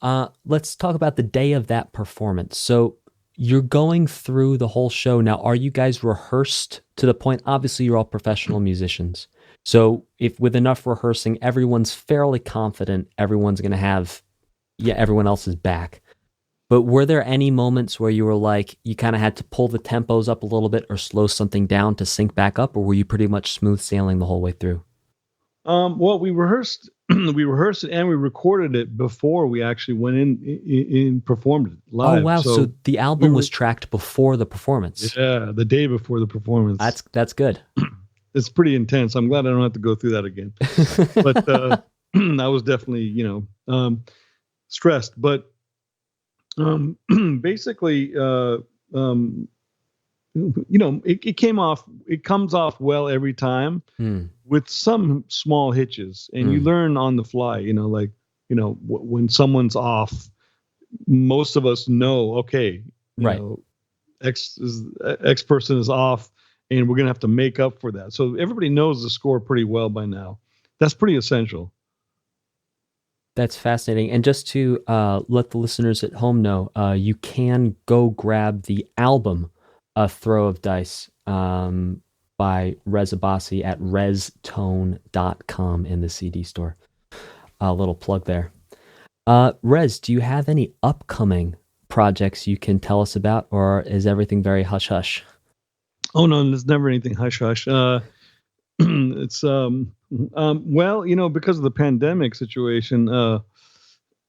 let's talk about the day of that performance. So you're going through the whole show. Now, are you guys rehearsed to the point? Obviously, you're all professional musicians. So if with enough rehearsing, everyone's fairly confident, everyone's going to have, everyone else's back. But were there any moments where you were like, you kind of had to pull the tempos up a little bit or slow something down to sync back up, or were you pretty much smooth sailing the whole way through? Well, we rehearsed it and we recorded it before we actually went in performed it live. Oh, wow. So the album was tracked before the performance. Yeah, the day before the performance. That's good. It's pretty intense. I'm glad I don't have to go through that again. But I was definitely, stressed. But basically, it comes off well every time with some small hitches, and you learn on the fly, when someone's off, most of us know, okay, X person is off, and we're going to have to make up for that. So everybody knows the score pretty well by now. That's pretty essential. That's fascinating. And just to let the listeners at home know, you can go grab the album, A Throw of Dice, by Rez Abbasi at reztone.com in the CD store. A little plug there. Rez, do you have any upcoming projects you can tell us about, or is everything very hush-hush? Oh, no, there's never anything hush-hush. It's, well, because of the pandemic situation,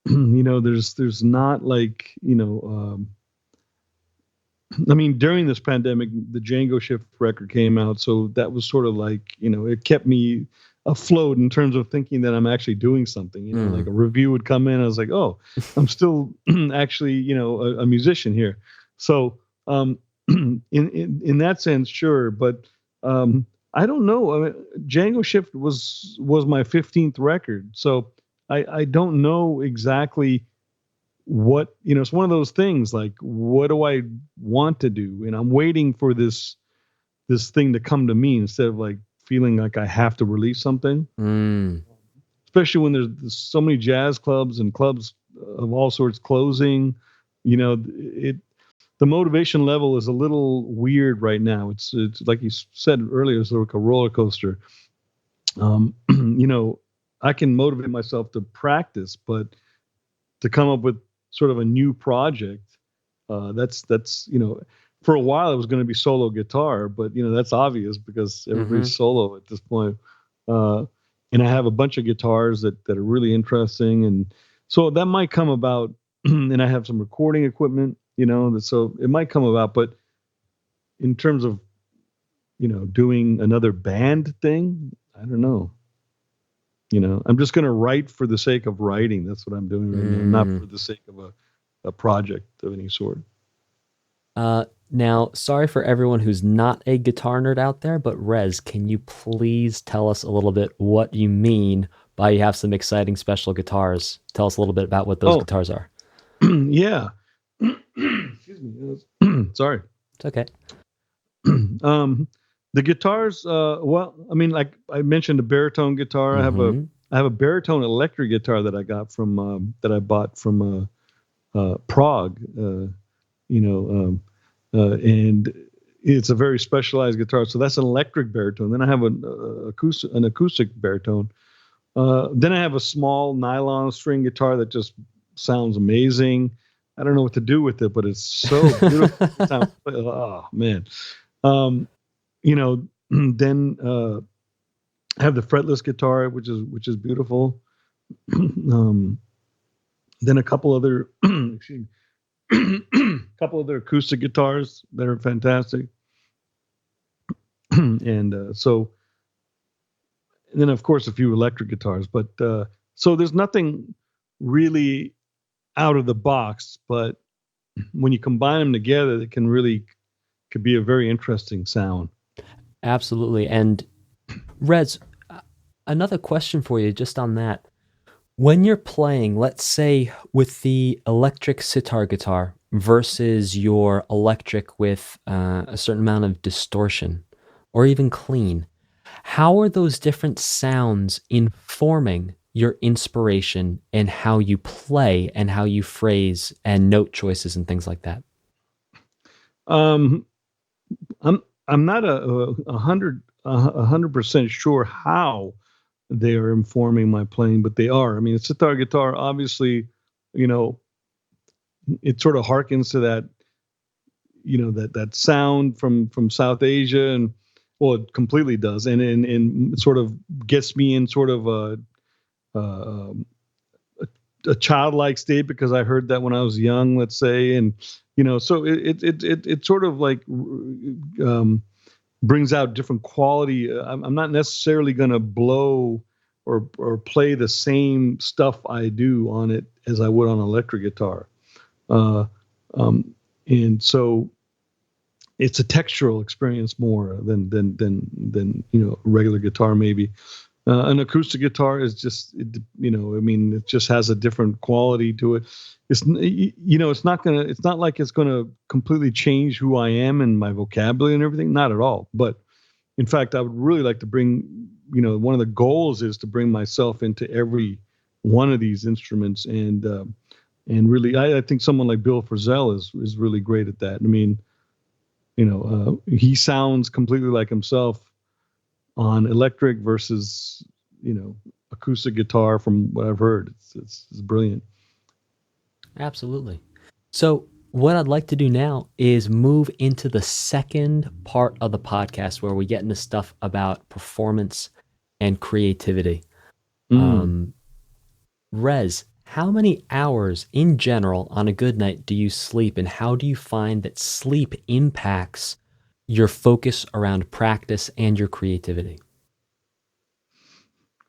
there's not like, I mean, during this pandemic, the Django Shift record came out. So that was sort of like, it kept me afloat in terms of thinking that I'm actually doing something, like a review would come in. I was like, oh, I'm still actually, a musician here. So, in that sense, sure. But, I don't know. I mean, Django Shift was my 15th record. So I don't know exactly what, it's one of those things like, what do I want to do? And I'm waiting for this thing to come to me instead of like feeling like I have to release something. Especially when there's so many jazz clubs and clubs of all sorts closing. The motivation level is a little weird right now. It's like you said earlier, it's like a roller coaster. I can motivate myself to practice, but to come up with sort of a new project, that's for a while it was going to be solo guitar, but that's obvious because everybody's solo at this point. And I have a bunch of guitars that are really interesting, and so that might come about. And I have some recording equipment, so it might come about. But in terms of doing another band thing, I don't know. I'm just going to write for the sake of writing. That's what I'm doing right now, not for the sake of a project of any sort. Now, sorry for everyone who's not a guitar nerd out there, but Rez, can you please tell us a little bit what you mean by you have some exciting special guitars? Tell us a little bit about what those guitars are. Yeah. Excuse me. Sorry. It's okay. The guitars, like I mentioned, a baritone guitar. I have a baritone electric guitar that I got from that I bought from Prague. And it's a very specialized guitar. So that's an electric baritone. Then I have an acoustic baritone. Then I have a small nylon string guitar that just sounds amazing. I don't know what to do with it, but it's so beautiful. Oh man. Then I have the fretless guitar, which is beautiful. Then a couple other couple other acoustic guitars that are fantastic. And then of course a few electric guitars, but so there's nothing really out of the box, but when you combine them together, it could be a very interesting sound. Absolutely. And Rez, another question for you just on that. When you're playing, let's say with the electric sitar guitar versus your electric with a certain amount of distortion or even clean, how are those different sounds informing your inspiration and how you play and how you phrase and note choices and things like that? I'm not a 100% sure how they are informing my playing, but they are. I mean, a sitar guitar, obviously, it sort of harkens to that, that sound from South Asia, and well, it completely does, and it sort of gets me in sort of a childlike state because I heard that when I was young, let's say, and so it sort of like brings out different quality. I'm not necessarily going to blow or play the same stuff I do on it as I would on an electric guitar. And so it's a textural experience more than regular guitar maybe. An acoustic guitar is just, it just has a different quality to it. It's not like it's gonna completely change who I am and my vocabulary and everything. Not at all. But in fact, I would really like to bring, one of the goals is to bring myself into every one of these instruments, and really, I think someone like Bill Frisell is really great at that. I mean, he sounds completely like himself on electric versus, acoustic guitar. From what I've heard, it's brilliant. Absolutely. So what I'd like to do now is move into the second part of the podcast where we get into stuff about performance and creativity. Rez, how many hours in general on a good night do you sleep, and how do you find that sleep impacts your focus around practice and your creativity?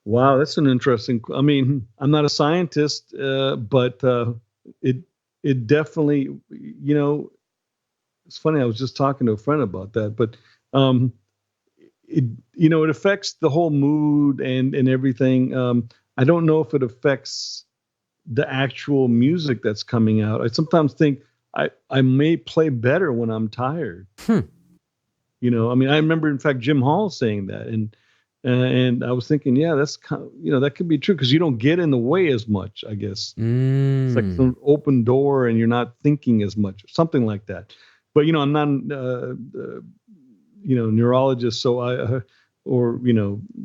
Wow, that's an interesting. I mean, I'm not a scientist, but it definitely, it's funny. I was just talking to a friend about that, but it affects the whole mood and everything. I don't know if it affects the actual music that's coming out. I sometimes think I may play better when I'm tired. I mean, I remember, in fact, Jim Hall saying that, and I was thinking, yeah, that's kind of, that could be true, because you don't get in the way as much, I guess. It's like some open door, and you're not thinking as much, something like that. But I'm not, neurologist, so or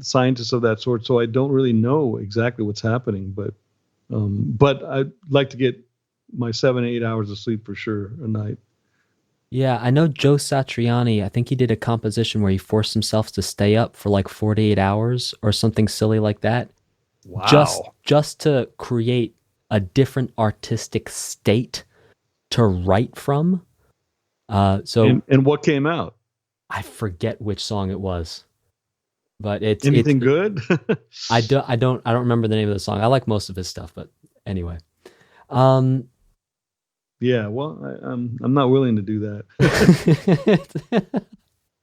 scientist of that sort, so I don't really know exactly what's happening. But I'd like to get my 7-8 hours of sleep for sure a night. Yeah, I know Joe Satriani, I think he did a composition where he forced himself to stay up for like 48 hours or something silly like that. Wow. Just to create a different artistic state to write from. And what came out? I forget which song it was. But it's anything good? I don't remember the name of the song. I like most of his stuff, but anyway. Yeah, well, I'm not willing to do that.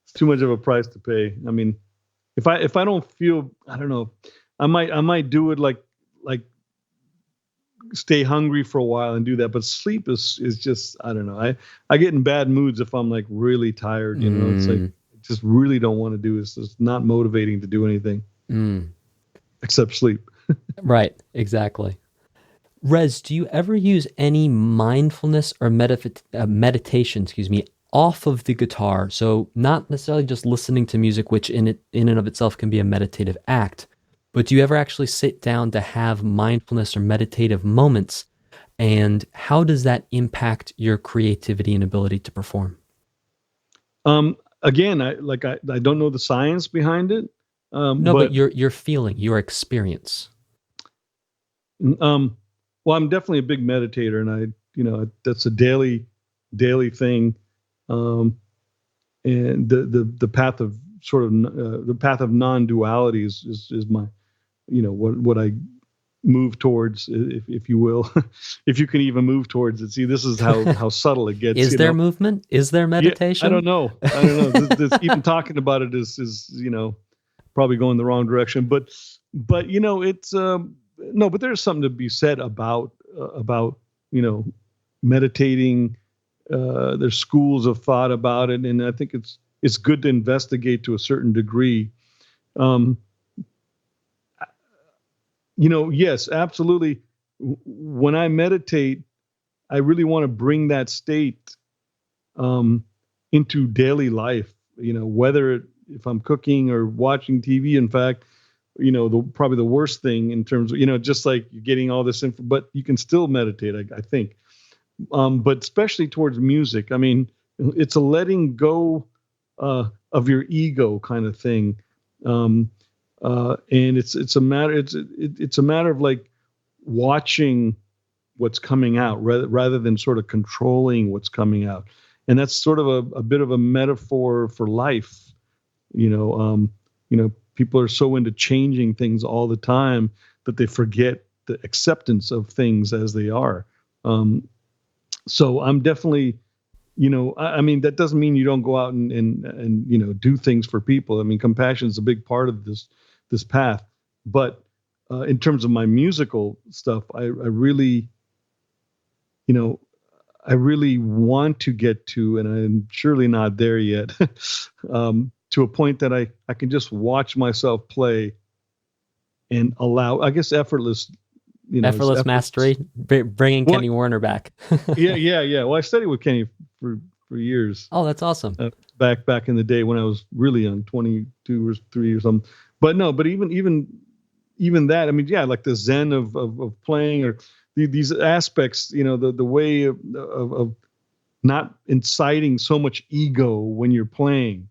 It's too much of a price to pay. I mean, if I don't feel, I don't know, I might do it like stay hungry for a while and do that. But sleep is just, I don't know. I get in bad moods if I'm like really tired. It's like I just really don't want to do this. It's not motivating to do anything except sleep. Right, exactly. Rez, do you ever use any mindfulness or meditation, off of the guitar? So not necessarily just listening to music, which in and of itself can be a meditative act, but do you ever actually sit down to have mindfulness or meditative moments? And how does that impact your creativity and ability to perform? Again, I don't know the science behind it. No, but your feeling, your experience. Well, I'm definitely a big meditator, and that's a daily thing. And the path of sort of the path of non-duality is my, what I move towards, if you will, if you can even move towards it. See, this is how subtle it gets. Is there movement? Is there meditation? Yeah, I don't know. This, even talking about it is probably going the wrong direction. But it's no, but there's something to be said about meditating. There's schools of thought about it, and I think it's good to investigate to a certain degree. Yes, absolutely. When I meditate, I really want to bring that state into daily life. Whether if I'm cooking or watching TV. In fact, probably the worst thing in terms of, just like you're getting all this info, but you can still meditate, I think. But especially towards music, I mean, it's a letting go of your ego kind of thing. And it's a matter of like watching what's coming out rather than sort of controlling what's coming out. And that's sort of a bit of a metaphor for life. People are so into changing things all the time that they forget the acceptance of things as they are. So I'm definitely, I mean, that doesn't mean you don't go out and do things for people. I mean, compassion is a big part of this path. But in terms of my musical stuff, I really want to get to, and I'm surely not there yet, to a point that I can just watch myself play and allow, I guess, effortless mastery, bringing Kenny Werner back. Yeah. Well, I studied with Kenny for years. Oh, that's awesome. Back in the day when I was really young, 22 or 3 or something. But even that, I mean, yeah, like the zen of playing, or these aspects, the way of not inciting so much ego when you're playing.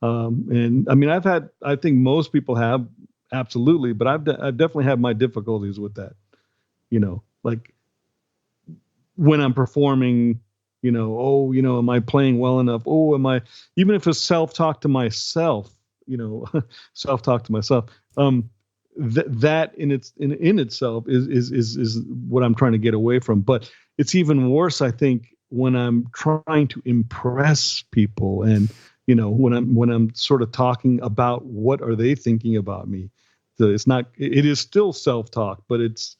And I mean, I think most people have, absolutely, but I've definitely had my difficulties with that. Like when I'm performing, am I playing well enough? Oh, am I, even if it's self-talk to myself, self-talk to myself, that in itself is what I'm trying to get away from. But it's even worse, I think, when I'm trying to impress people, and when I'm sort of talking about what are they thinking about me. So it is still self-talk, but it's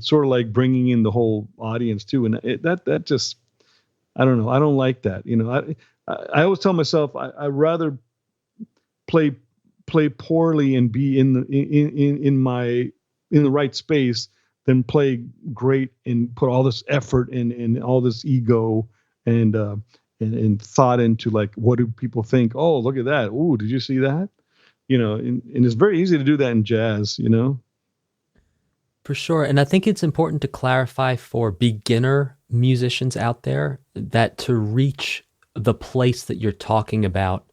sort of like bringing in the whole audience too. And that just, I don't know. I don't like that. I always tell myself I'd rather play poorly and be in the right space than play great and put all this effort and all this ego and thought into like, what do people think? Oh, look at that. Oh, did you see that? And it's very easy to do that in jazz, For sure. And I think it's important to clarify for beginner musicians out there that to reach the place that you're talking about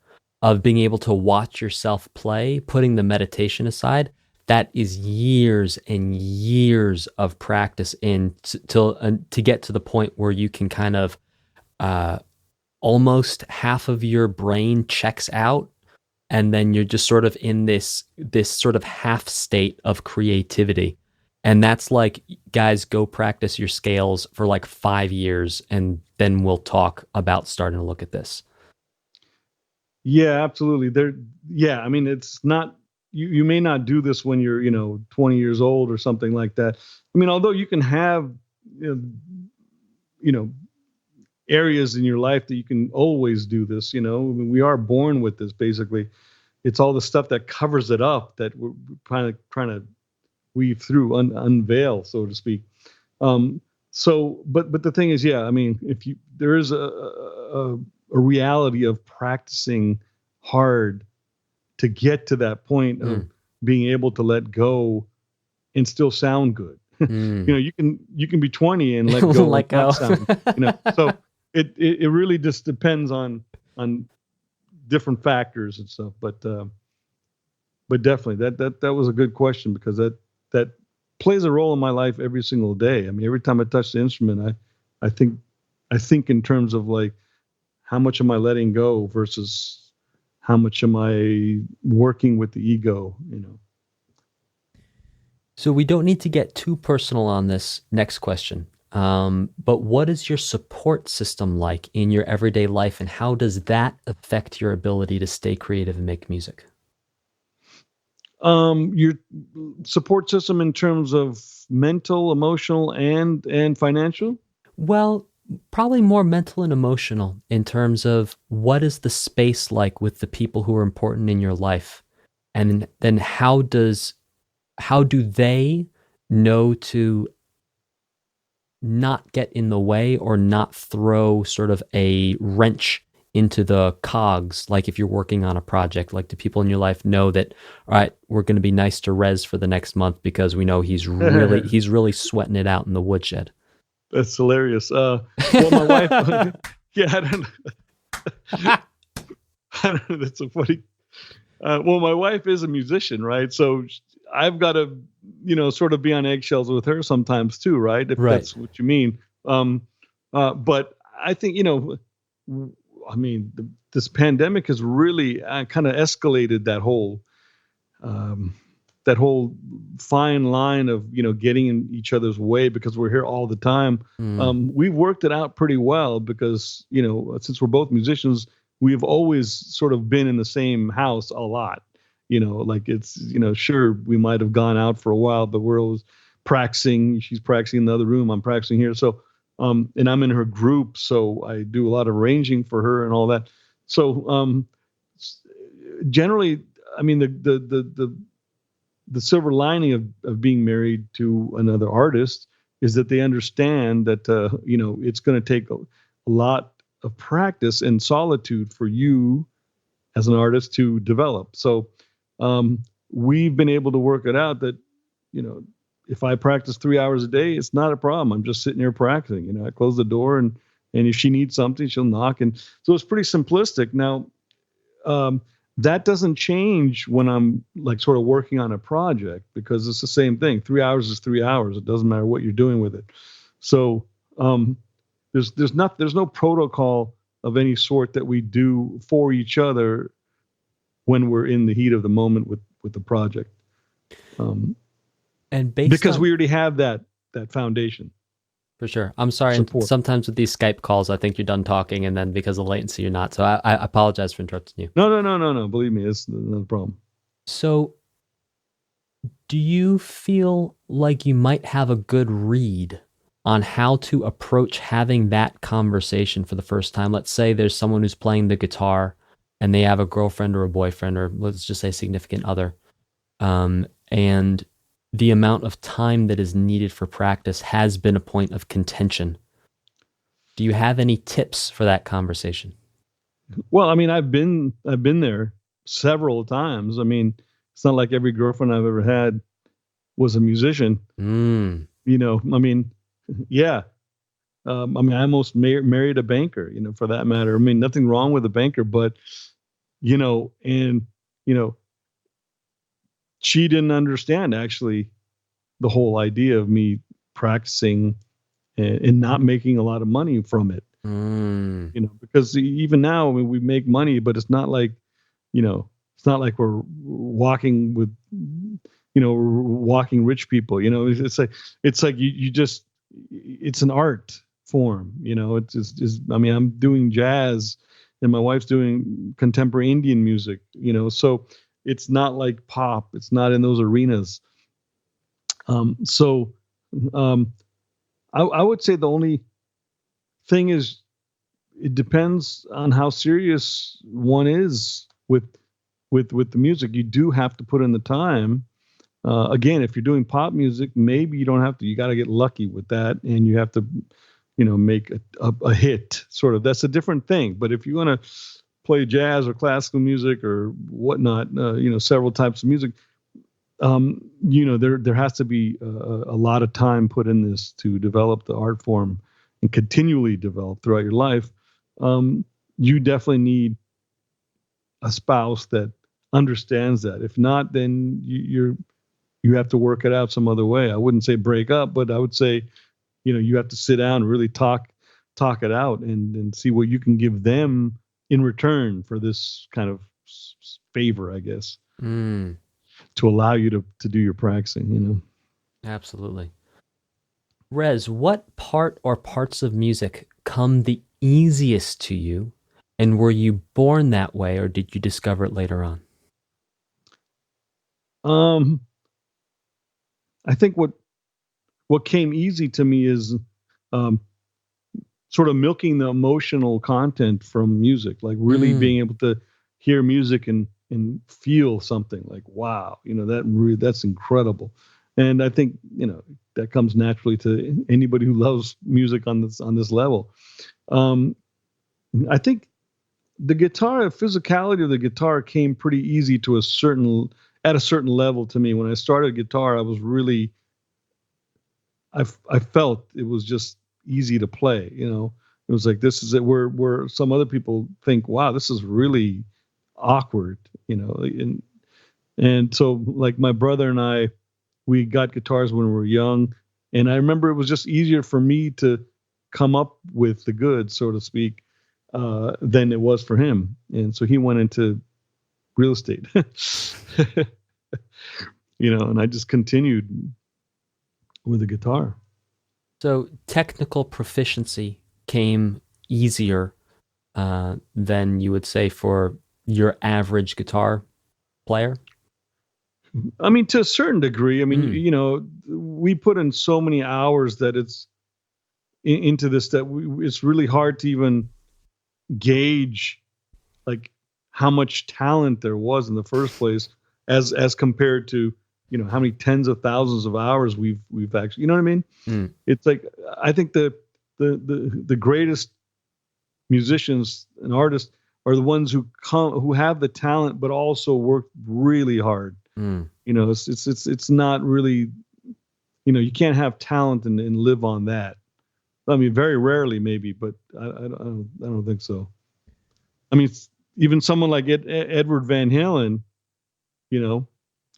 of being able to watch yourself play, putting the meditation aside, that is years and years of practice to get to the point where you can kind of almost half of your brain checks out, and then you're just sort of in this sort of half state of creativity. And that's like, guys, go practice your scales for like 5 years, and then we'll talk about starting to look at this. Yeah, absolutely. I mean, it's not, you may not do this when you're, 20 years old or something like that. I mean, although you can have, areas in your life that you can always do this, I mean, we are born with this, basically. It's all the stuff that covers it up that we're kind of trying to weave through, unveil, so to speak. But the thing is, yeah, I mean, there is a reality of practicing hard to get to that point of being able to let go and still sound good. You can be 20 and let go, let go. Sound, So it really just depends on different factors and stuff. But definitely that was a good question, because that plays a role in my life every single day. I mean, every time I touch the instrument, I think in terms of like, how much am I letting go versus how much am I working with the ego, So we don't need to get too personal on this next question. But what is your support system like in your everyday life, and how does that affect your ability to stay creative and make music? Your support system in terms of mental, emotional, and financial? Well, probably more mental and emotional, in terms of what is the space like with the people who are important in your life, and then how do they know to not get in the way or not throw sort of a wrench into the cogs? Like if you're working on a project, like, do people in your life know that, all right, we're going to be nice to Rez for the next month because we know he's really sweating it out in the woodshed? That's hilarious. Well, my wife, yeah, I don't know. That's so funny. Well, my wife is a musician, right? So I've got to, sort of be on eggshells with her sometimes too, right? If that's what you mean. But I think, I mean, this pandemic has really kind of escalated that whole fine line of, getting in each other's way because we're here all the time. We've worked it out pretty well because, since we're both musicians, we've always sort of been in the same house a lot. Like it's, sure, we might have gone out for a while, but we're always practicing. She's practicing in the other room, I'm practicing here. So, and I'm in her group, so I do a lot of arranging for her and all that. So, generally, I mean, the silver lining of being married to another artist is that they understand that, it's going to take a lot of practice and solitude for you as an artist to develop. So, we've been able to work it out that, if I practice 3 hours a day, it's not a problem. I'm just sitting here practicing, I close the door and if she needs something, she'll knock. And so it's pretty simplistic. Now, that doesn't change when I'm like sort of working on a project, because it's the same thing. 3 hours is 3 hours. It doesn't matter what you're doing with it. So, there's no protocol of any sort that we do for each other when we're in the heat of the moment with the project. And because we already have that foundation. For sure. I'm sorry. Support. Sometimes with these Skype calls, I think you're done talking, and then because of latency, you're not. So I apologize for interrupting you. No. Believe me, it's no problem. So do you feel like you might have a good read on how to approach having that conversation for the first time? Let's say there's someone who's playing the guitar and they have a girlfriend or a boyfriend, or let's just say significant other, and the amount of time that is needed for practice has been a point of contention. Do you have any tips for that conversation? Well, I mean, I've been there several times. I mean, it's not like every girlfriend I've ever had was a musician. You know, I mean, yeah. I mean, I almost married a banker, you know, for that matter. I mean, nothing wrong with a banker, but, you know, and, you know, she didn't understand actually the whole idea of me practicing and not making a lot of money from it. You know, because even now, I mean, we make money, but it's not like, you know, it's not like we're walking with, you know, walking rich people. You know, it's like you just, it's an art form. You know, it's I mean, I'm doing jazz, and my wife's doing contemporary Indian music. You know, so it's not like pop. It's not in those arenas. So I would say the only thing is, it depends on how serious one is with the music. You do have to put in the time. Again, if you're doing pop music, maybe you don't have to. You got to get lucky with that, and you have to, you know, make a hit. Sort of. That's a different thing. But if you want to play jazz or classical music or whatnot, you know, several types of music, you know, there has to be a lot of time put in this to develop the art form and continually develop throughout your life. You definitely need a spouse that understands that. If not, then you have to work it out some other way. I wouldn't say break up, but I would say, you know, you have to sit down and really talk it out and see what you can give them in return for this kind of favor, I guess, to allow you to do your practicing, you know. Absolutely. Rez, what part or parts of music come the easiest to you, and were you born that way, or did you discover it later on? I think what came easy to me is sort of milking the emotional content from music, like really being able to hear music and feel something like, wow, you know, that's incredible. And I think, you know, that comes naturally to anybody who loves music on this level. I think the physicality of the guitar came pretty easy to at a certain level to me. When I started guitar, I was really, I felt it was just easy to play. You know, it was like, this is it. Where some other people think, wow, this is really awkward. You know, and so like my brother and I, we got guitars when we were young, and I remember it was just easier for me to come up with the goods, so to speak, than it was for him. And so he went into real estate, you know, and I just continued with the guitar. So technical proficiency came easier than you would say for your average guitar player? I mean, to a certain degree. I mean, you know, we put in so many hours that it's into this that it's really hard to even gauge like how much talent there was in the first place as compared to, you know, how many tens of thousands of hours we've actually, you know what I mean? It's like, I think the greatest musicians and artists are the ones who have the talent but also work really hard. You know, it's not really, you know, you can't have talent and live on that. I mean, very rarely maybe, but I don't think so. I mean, even someone like Edward Van Halen, you know,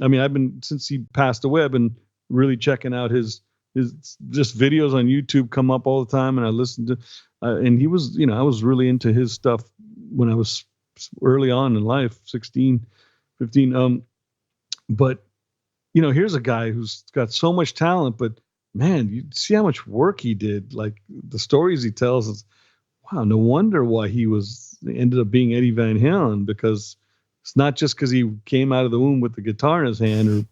I mean, since he passed away, I've been really checking out his just videos on YouTube come up all the time, and I listened to, and he was, you know, I was really into his stuff when I was early on in life, 16, 15. But, you know, here's a guy who's got so much talent, but man, you see how much work he did. Like the stories he tells is, wow, no wonder why ended up being Eddie Van Halen, because it's not just because he came out of the womb with the guitar in his hand, or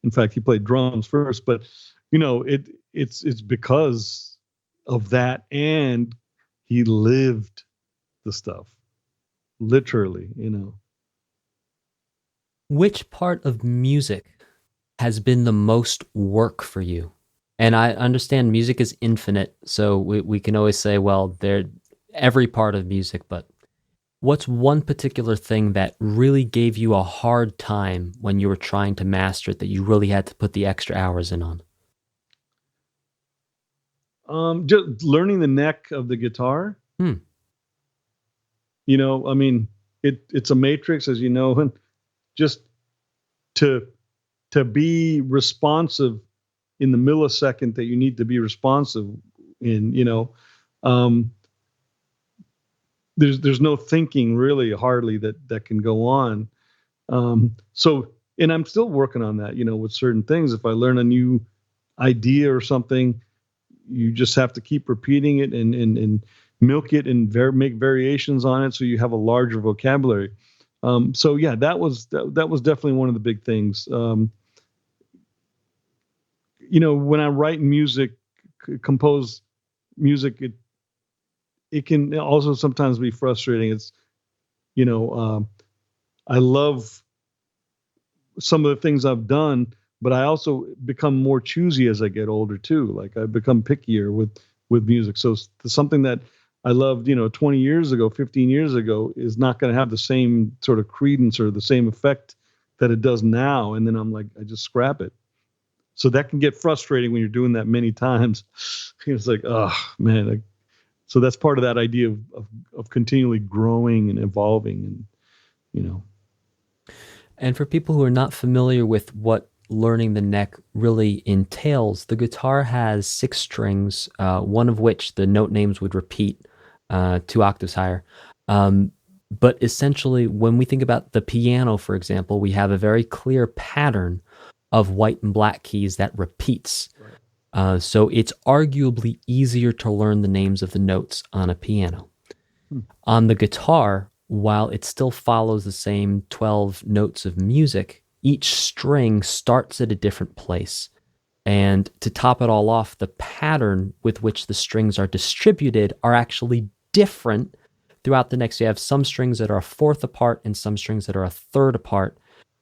in fact, he played drums first, but you know, it's because of that, and he lived the stuff. literally, Which part of music has been the most work for you? And I understand music is infinite, so we can always say, well, every part of music, but what's one particular thing that really gave you a hard time when you were trying to master it, that you really had to put the extra hours in on? Just learning the neck of the guitar. Hmm. I mean, it's a matrix, as you know, and just to be responsive in the millisecond that you need to be responsive in, there's no thinking really hardly that can go on. So, and I'm still working on that, with certain things. If I learn a new idea or something, you just have to keep repeating it and milk it and make variations on it so you have a larger vocabulary. So yeah, that was definitely one of the big things. When I write music, compose music, it can also sometimes be frustrating. It's, I love some of the things I've done, but I also become more choosy as I get older too. Like I become pickier with music. So something that I loved, 20 years ago, 15 years ago is not going to have the same sort of credence or the same effect that it does now. And then I'm like, I just scrap it. So that can get frustrating when you're doing that many times. It's like, oh man. So that's part of that idea of continually growing and evolving and. And for people who are not familiar with what learning the neck really entails, the guitar has 6 strings, one of which the note names would repeat 2 octaves higher. But essentially, when we think about the piano, for example, we have a very clear pattern of white and black keys that repeats. Right. So it's arguably easier to learn the names of the notes on a piano. On the guitar, while it still follows the same 12 notes of music, each string starts at a different place. And to top it all off, the pattern with which the strings are distributed are actually different throughout the neck. So you have some strings that are a fourth apart and some strings that are a third apart.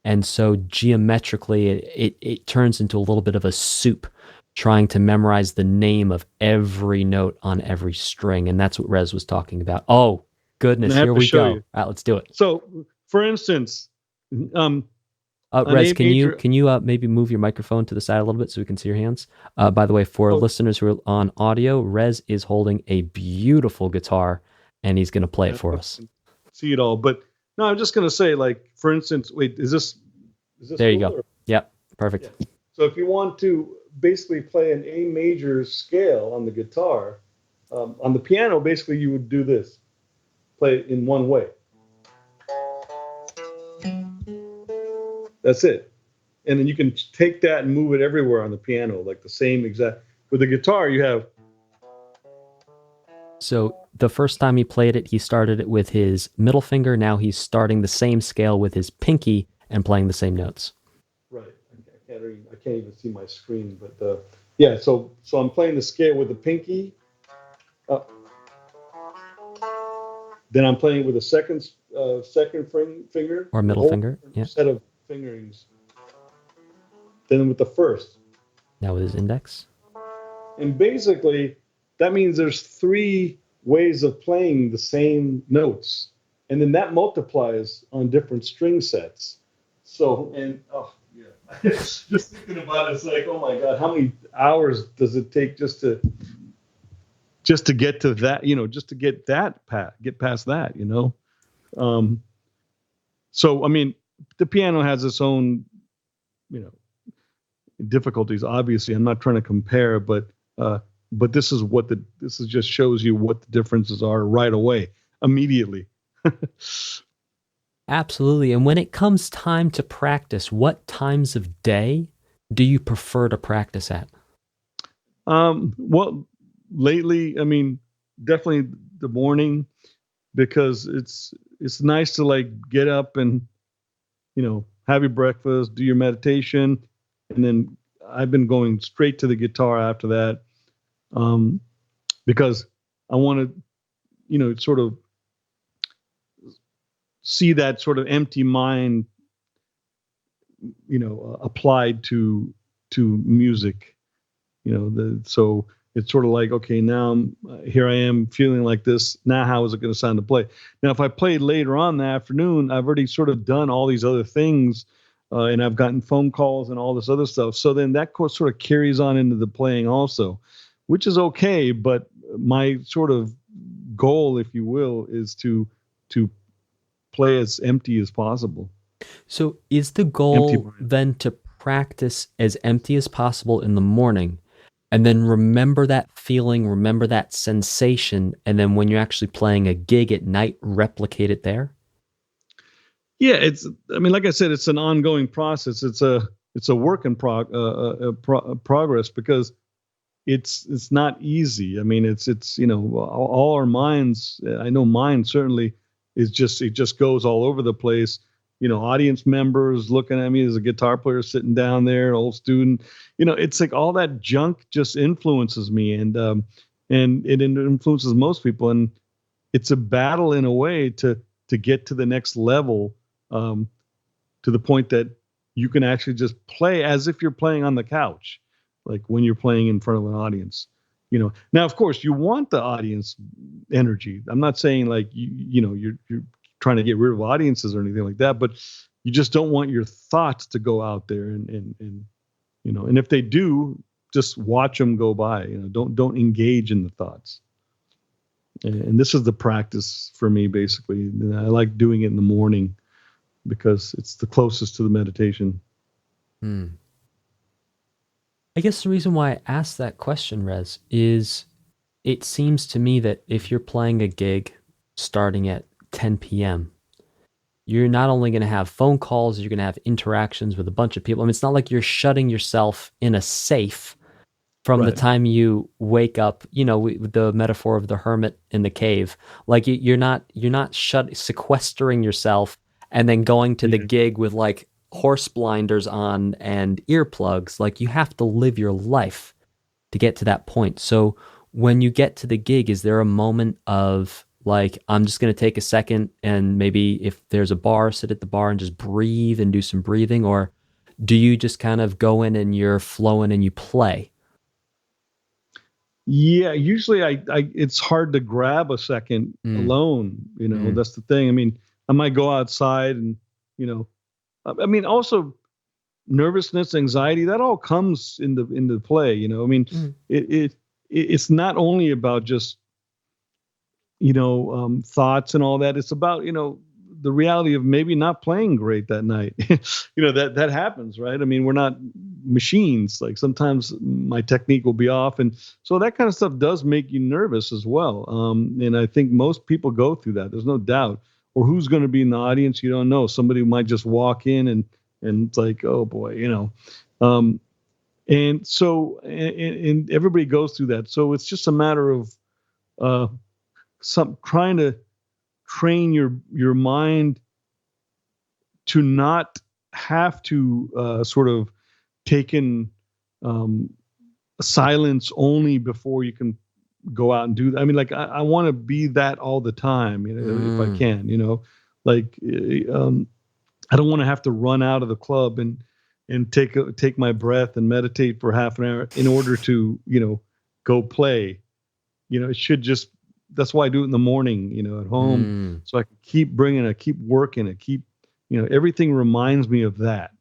And so geometrically, it turns into a little bit of a soup, trying to memorize the name of every note on every string. And that's what Rez was talking about. Oh, goodness, here we go. All right, let's do it. So, for instance, Rez, can you maybe move your microphone to the side a little bit so we can see your hands? By the way, for listeners who are on audio, Rez is holding a beautiful guitar, and he's going to play it for us. See it all, but no, I'm just going to say, like, for instance, wait, is this there you go. Or? Yep, perfect. Yeah. So if you want to basically play an A major scale on the guitar, on the piano, basically you would do this, play it in one way. That's it. And then you can take that and move it everywhere on the piano, like the same exact. With the guitar, you have. So the first time he played it, he started it with his middle finger. Now he's starting the same scale with his pinky and playing the same notes. Right. I can't even see my screen, but yeah. So I'm playing the scale with the pinky. Then I'm playing with a second finger or middle finger. Yeah. Set of fingerings. Then with the first. Now with his index. And basically, that means there's 3 ways of playing the same notes. And then that multiplies on different string sets. So, and, oh, yeah. Just thinking about it, it's like, oh my God, how many hours does it take just to get to that, just to get past that, So, I mean, the piano has its own, difficulties. Obviously, I'm not trying to compare, but this just shows you what the differences are right away, immediately. Absolutely. And when it comes time to practice, what times of day do you prefer to practice at? Well, lately, I mean, definitely the morning, because it's nice to like get up and, have your breakfast, do your meditation. And then I've been going straight to the guitar after that, because I want to, sort of see that sort of empty mind, applied to music. So it's sort of like, okay, now here I am feeling like this. Now, how is it going to sound to play? Now, if I played later on in the afternoon, I've already sort of done all these other things, and I've gotten phone calls and all this other stuff. So then that sort of carries on into the playing also, which is okay. But my sort of goal, if you will, is to play as empty as possible. So is the goal then to practice as empty as possible in the morning, and then remember that feeling, remember that sensation, and then when you're actually playing a gig at night, replicate it there? Yeah, like I said, it's an ongoing process. It's a work in progress, because it's not easy. I mean, it's all our minds. I know mine certainly it just goes all over the place. Audience members looking at me as a guitar player sitting down there, an old student. It's like all that junk just influences me, and it influences most people. And it's a battle in a way to get to the next level, to the point that you can actually just play as if you're playing on the couch, like when you're playing in front of an audience. Now, of course, you want the audience energy. I'm not saying like you're trying to get rid of audiences or anything like that, but you just don't want your thoughts to go out there, and if they do, just watch them go by. Don't engage in the thoughts. And this is the practice for me, basically. And I like doing it in the morning because it's the closest to the meditation. I guess the reason why I asked that question, Rez, is it seems to me that if you're playing a gig starting at 10 p.m., you're not only going to have phone calls, you're going to have interactions with a bunch of people. I mean, it's not like you're shutting yourself in a safe from the time you wake up, with the metaphor of the hermit in the cave. Like you're not sequestering yourself and then going to the gig with like horse blinders on and earplugs. Like you have to live your life to get to that point. So when you get to the gig, is there a moment of like, I'm just going to take a second and maybe if there's a bar, sit at the bar and just breathe and do some breathing? Or do you just kind of go in and you're flowing and you play? Yeah, usually I it's hard to grab a second alone. That's the thing. I mean, I might go outside and, I mean, also nervousness, anxiety, that all comes into play. I mean, it's not only about just, thoughts and all that. It's about, the reality of maybe not playing great that night. That happens, right? I mean, we're not machines. Like sometimes my technique will be off. And so that kind of stuff does make you nervous as well. And I think most people go through that. There's no doubt. Or who's going to be in the audience, you don't know. Somebody might just walk in and it's like, oh boy, and so and everybody goes through that. So it's just a matter of trying to train your mind to not have to sort of take in silence only before you can go out and do that. I mean, like I want to be that all the time, if I can, like I don't want to have to run out of the club and take my breath and meditate for half an hour in order to, go play. It should just, that's why I do it in the morning, at home. So I can keep bringing it, keep working it, keep, everything reminds me of that.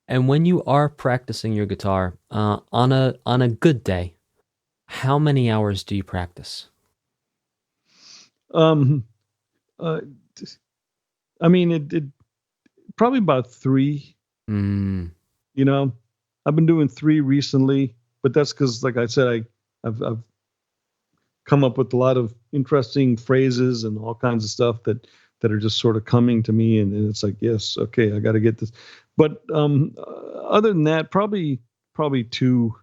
And when you are practicing your guitar, on a good day, how many hours do you practice? I mean, it probably about 3. I've been doing 3 recently, but that's because, like I said, I've come up with a lot of interesting phrases and all kinds of stuff that are just sort of coming to me, and it's like, yes, okay, I got to get this. But other than that, probably 2,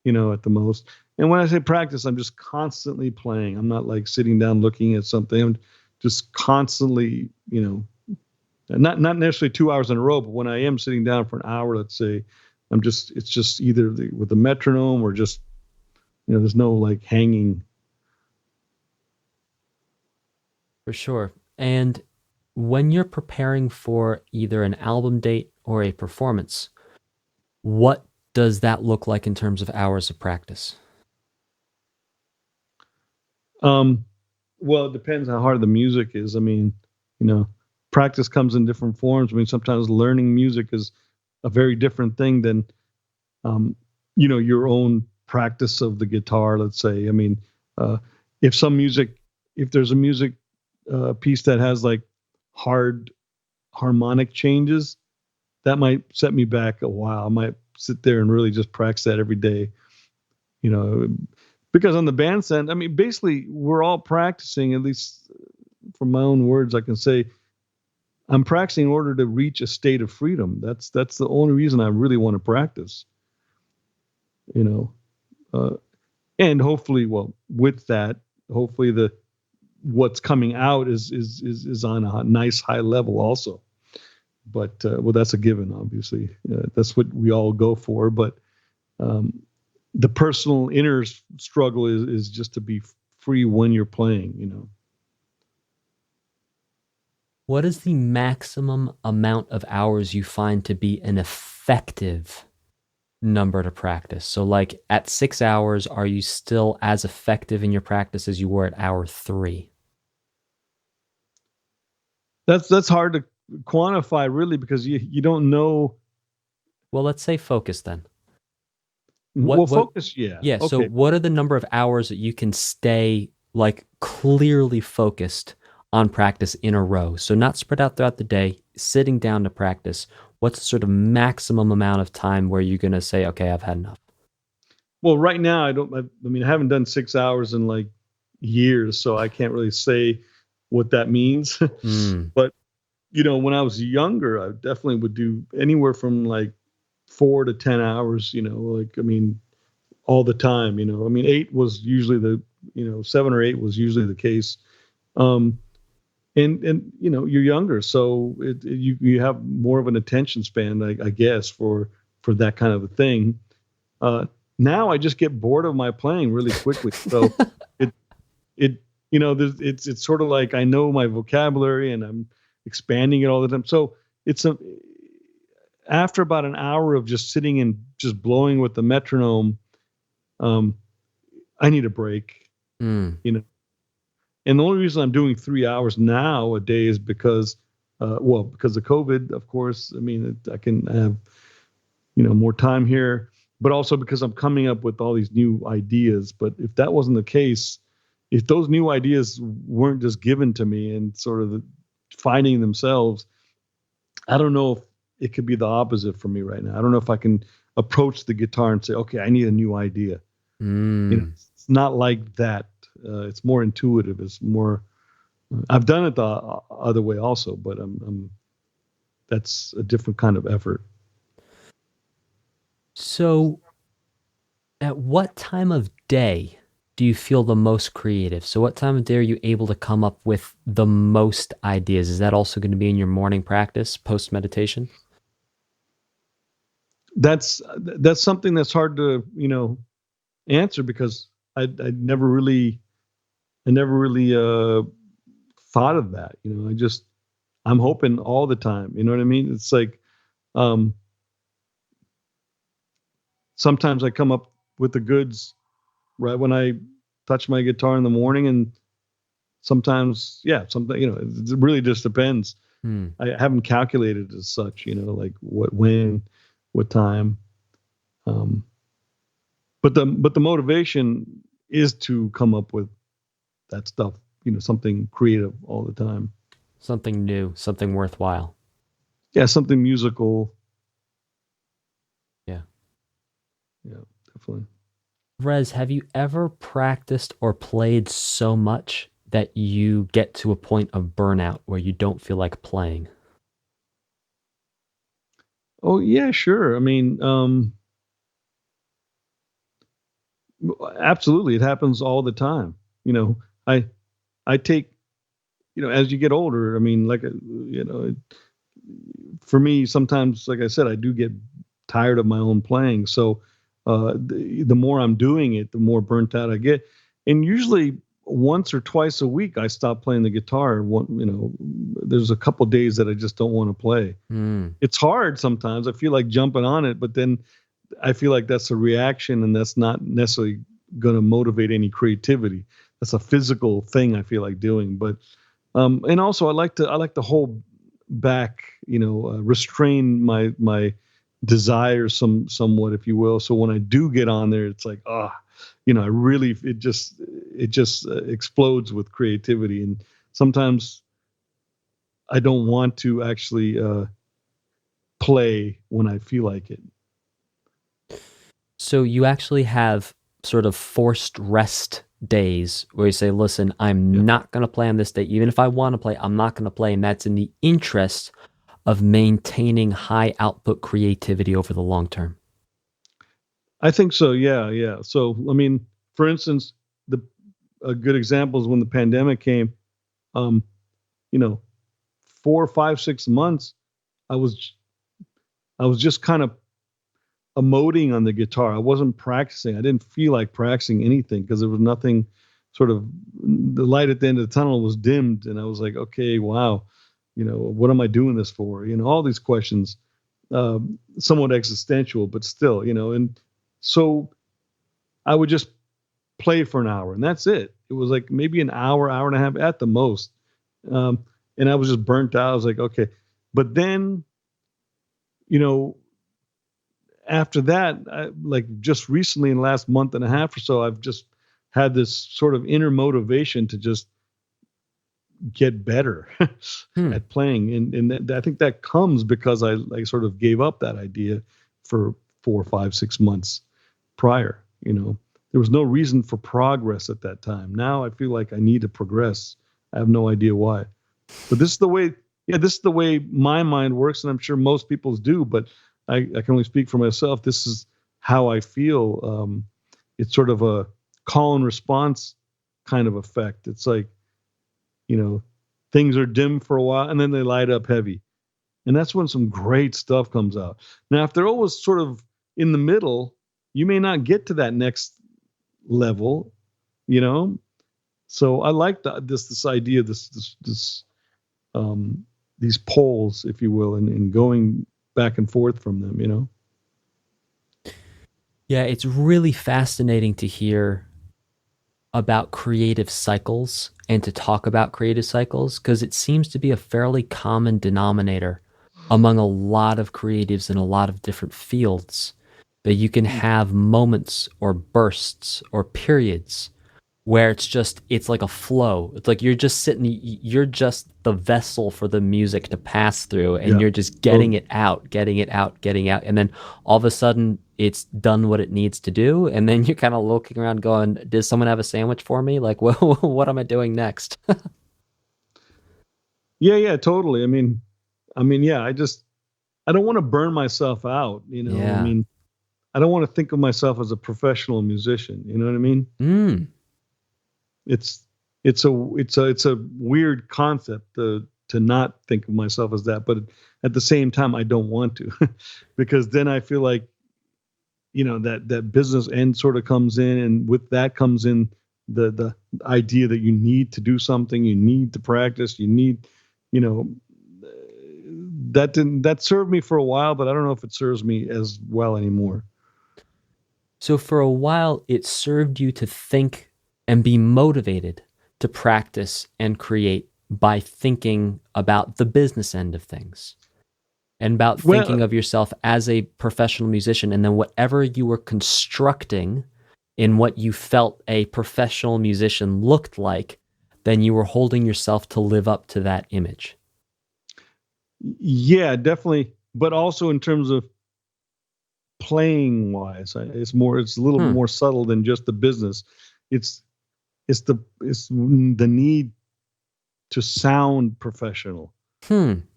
at the most. And when I say practice, I'm just constantly playing. I'm not like sitting down looking at something. I'm just constantly, not necessarily 2 hours in a row, but when I am sitting down for an hour, let's say, it's just either with the metronome or just, there's no like hanging. For sure. And when you're preparing for either an album date or a performance, what does that look like in terms of hours of practice? Well, it depends how hard the music is. I mean, you know, practice comes in different forms. I mean, sometimes learning music is a very different thing than, um, your own practice of the guitar, let's say. I mean, uh, if some music, if there's a music piece that has like hard harmonic changes, that might set me back a while. I might sit there and really just practice that every day, you know, because on the bandstand, I mean, basically we're all practicing, at least from my own words, I can say I'm practicing in order to reach a state of freedom. That's the only reason I really want to practice, you know, and hopefully, well, with that, hopefully what's coming out is on a nice high level also. But well, that's a given, obviously. That's what we all go for. But the personal inner struggle is just to be free when you're playing, you know. What is the maximum amount of hours you find to be an effective number to practice? So like at 6 hours, are you still as effective in your practice as you were at hour 3? That's hard to quantify, really, because you don't know. Well, let's say focus then. Focus, yeah. Yeah, Okay. so what are the number of hours that you can stay like clearly focused on practice in a row? So not spread out throughout the day, sitting down to practice. What's the sort of maximum amount of time where you're going to say, okay, I've had enough? Well, right now I haven't done 6 hours in like years, so I can't really say what that means. But when I was younger, I definitely would do anywhere from like 4 to 10 hours, like, I mean, all the time, I mean, 8 was usually 7 or 8 was usually the case. And you're younger, so you have more of an attention span, I guess, for that kind of a thing. Now I just get bored of my playing really quickly. So it's sort of like I know my vocabulary and I'm expanding it all the time. So after about an hour of just sitting and just blowing with the metronome, I need a break, And the only reason I'm doing 3 hours now a day is because of COVID, of course. I mean, I can have, more time here, but also because I'm coming up with all these new ideas. But if that wasn't the case, if those new ideas weren't just given to me and sort of finding themselves, I don't know if it could be the opposite for me right now. I don't know if I can approach the guitar and say, okay, I need a new idea. It's not like that. It's more intuitive. It's more. I've done it the other way also, but that's a different kind of effort. So, at what time of day do you feel the most creative? So, what time of day are you able to come up with the most ideas? Is that also going to be in your morning practice, post meditation? That's something that's hard to answer because I never really thought of that. I'm hoping all the time. You know what I mean? It's like sometimes I come up with the goods right when I touch my guitar in the morning, and sometimes, something, it really just depends. I haven't calculated as such, like when, what time. But the motivation is to come up with that stuff, something creative all the time. Something new, something worthwhile. Yeah, something musical. Yeah. Yeah, definitely. Rez, have you ever practiced or played so much that you get to a point of burnout where you don't feel like playing? Oh, yeah, sure. I mean, absolutely. It happens all the time. I take, as you get older, I mean, like, for me, sometimes, like I said, I do get tired of my own playing. So the more I'm doing it, the more burnt out I get. And usually once or twice a week I stop playing the guitar. There's a couple days that I just don't want to play. It's hard sometimes. I feel like jumping on it, but then I feel like that's a reaction, and that's not necessarily going to motivate any creativity. That's a physical thing I feel like doing. But and also I like to hold back, restrain my desires somewhat, if you will. So when I do get on there, it's like, it just explodes with creativity. And sometimes I don't want to actually play when I feel like it. So you actually have sort of forced rest days where you say, listen, I'm not going to play on this day. Even if I want to play, I'm not going to play. And that's in the interest of maintaining high output creativity over the long term. I think so. Yeah. So, I mean, for instance, a good example is when the pandemic came, 4, 5, 6 months, I was just kind of emoting on the guitar. I wasn't practicing. I didn't feel like practicing anything because there was nothing, sort of, the light at the end of the tunnel was dimmed. And I was like, okay, wow, what am I doing this for? All these questions, somewhat existential, but still, and so I would just play for an hour and that's it. It was like maybe an hour, hour and a half at the most. And I was just burnt out. I was like, okay. But then, after that, like just recently in the last month and a half or so, I've just had this sort of inner motivation to just get better at playing. And I think that comes because I sort of gave up that idea for 4, 5, 6 months prior. There was no reason for progress at that time. Now I feel like I need to progress. I have no idea why, but this is the way my mind works. And I'm sure most people's do, but I can only speak for myself. This is how I feel. It's sort of a call and response kind of effect. It's like, things are dim for a while and then they light up heavy. And that's when some great stuff comes out. Now, if they're always sort of in the middle, you may not get to that next level, So I like this idea, these polls, if you will, and going back and forth from them, Yeah, it's really fascinating to hear about creative cycles and to talk about creative cycles, because it seems to be a fairly common denominator among a lot of creatives in a lot of different fields, that you can have moments or bursts or periods where it's like a flow. It's like you're just the vessel for the music to pass through, and you're just getting it out. And then all of a sudden it's done what it needs to do. And then you're kind of looking around going, does someone have a sandwich for me? Like, what am I doing next? Yeah, totally. I mean, yeah, I don't want to burn myself out. Yeah. I mean, I don't want to think of myself as a professional musician. You know what I mean? It's a weird concept to not think of myself as that, but at the same time, I don't want to, because then I feel like, that business end sort of comes in, and with that comes in the idea that you need to do something, you need to practice, you need, that served me for a while, but I don't know if it serves me as well anymore. So for a while, it served you to think and be motivated to practice and create by thinking about the business end of things and about thinking of yourself as a professional musician. And then whatever you were constructing in what you felt a professional musician looked like, then you were holding yourself to live up to that image. Yeah, definitely. But also in terms of playing wise, it's a little more subtle than just the business. It's the need to sound professional.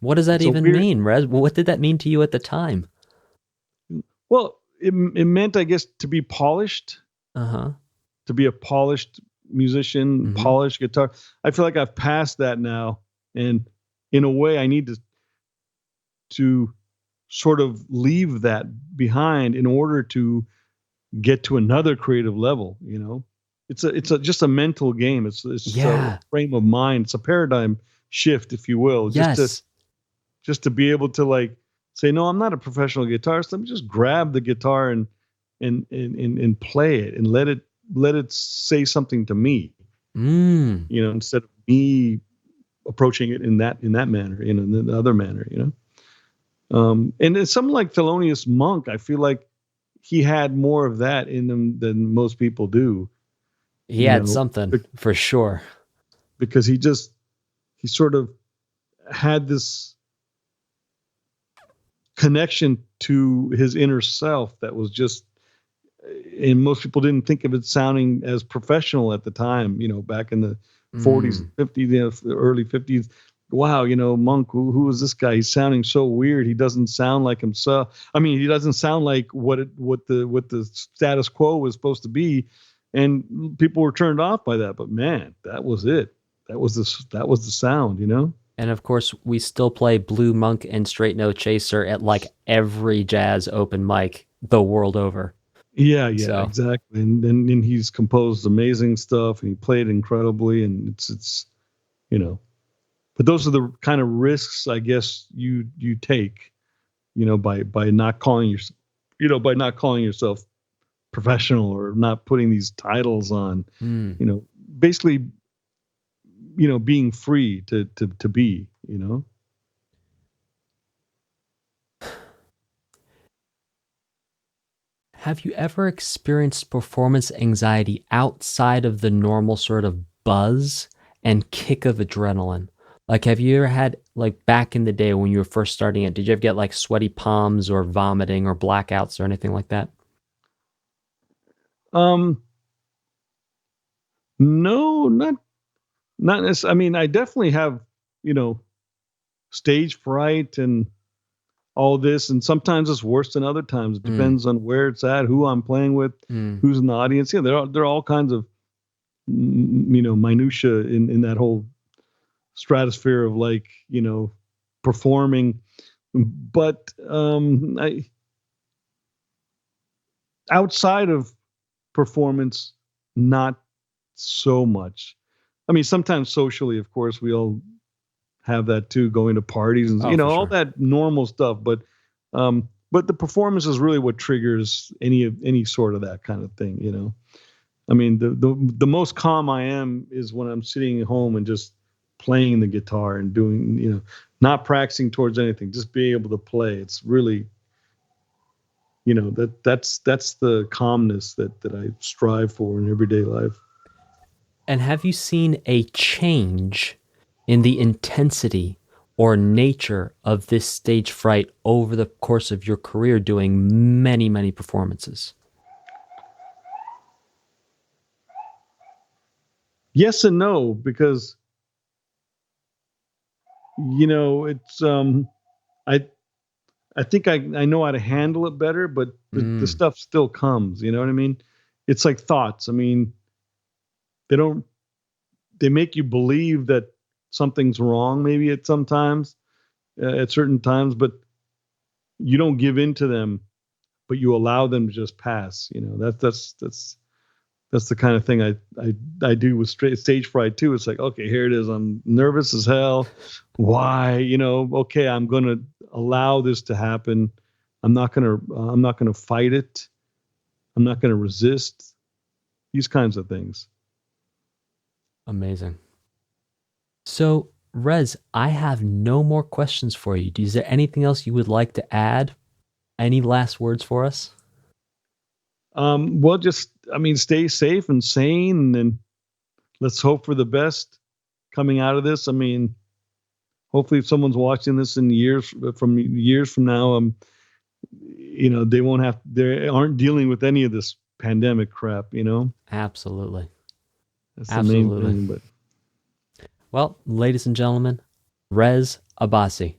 What does that even mean, Rez? What did that mean to you at the time? Well, it meant, I guess, to be polished. To be a polished musician, polished guitar. I feel like I've passed that now, and in a way, I need to sort of leave that behind in order to get to another creative level. it's just a mental game. It's Yeah. a frame of mind. It's a paradigm shift, if you will. Yes. Just to be able to like say, no, I'm not a professional guitarist. Let me just grab the guitar and play it and let it say something to me. You know, instead of me approaching it in that manner, you know, in the other manner, you know. And it's something like Thelonious Monk. I feel like he had more of that in him than most people do. He had something for sure. Because he sort of had this connection to his inner self that was just, and most people didn't think of it sounding as professional at the time, you know, back in the 40s, 50s, you know, the early 50s. Wow, you know, Monk, who is this guy? He's sounding so weird. He doesn't sound like himself. I mean, he doesn't sound like what the status quo was supposed to be. And people were turned off by that. But man, that was it. That was the sound, you know? And of course, we still play Blue Monk and Straight No Chaser at like every jazz open mic the world over. Yeah, exactly. And then he's composed amazing stuff, and he played incredibly, and it's you know. But those are the kind of risks, I guess, you take, you know, by not calling yourself professional, or not putting these titles on, you know, basically, you know, being free to be, you know. Have you ever experienced performance anxiety outside of the normal sort of buzz and kick of adrenaline? Like, have you ever had, like, back in the day when you were first starting it, did you ever get like sweaty palms or vomiting or blackouts or anything like that? No, not necessarily. I mean, I definitely have, you know, stage fright and all this, and sometimes it's worse than other times. It depends on where it's at, who I'm playing with, who's in the audience. Yeah, there are all kinds of, you know, minutia in that whole stratosphere of, like, you know, performing. But outside of performance, not so much. I mean, sometimes socially, of course, we all have that too, going to parties and, you know, all that normal stuff. But the performance is really what triggers any sort of that kind of thing, you know. I mean, the most calm I am is when I'm sitting at home and just playing the guitar and doing, you know, not practicing towards anything, just being able to play. It's really, you know, that's the calmness that I strive for in everyday life. And have you seen a change in the intensity or nature of this stage fright over the course of your career doing many, many performances? Yes and no, because, you know, it's I think I know how to handle it better, but the stuff still comes, you know what I mean? It's like thoughts. I mean, they make you believe that something's wrong maybe at certain times, but you don't give in to them, but you allow them to just pass, you know. That's the kind of thing I do with stage fright too. It's like, okay, here it is. I'm nervous as hell. Why? You know, okay, I'm going to allow this to happen. I'm not going to fight it. I'm not going to resist. These kinds of things. Amazing. So, Rez, I have no more questions for you. Is there anything else you would like to add? Any last words for us? Well, just, I mean, stay safe and sane, and let's hope for the best coming out of this. I mean, hopefully if someone's watching this in years from now, you know, they aren't dealing with any of this pandemic crap, you know? Absolutely. That's the main thing. But well, ladies and gentlemen, Rez Abbasi.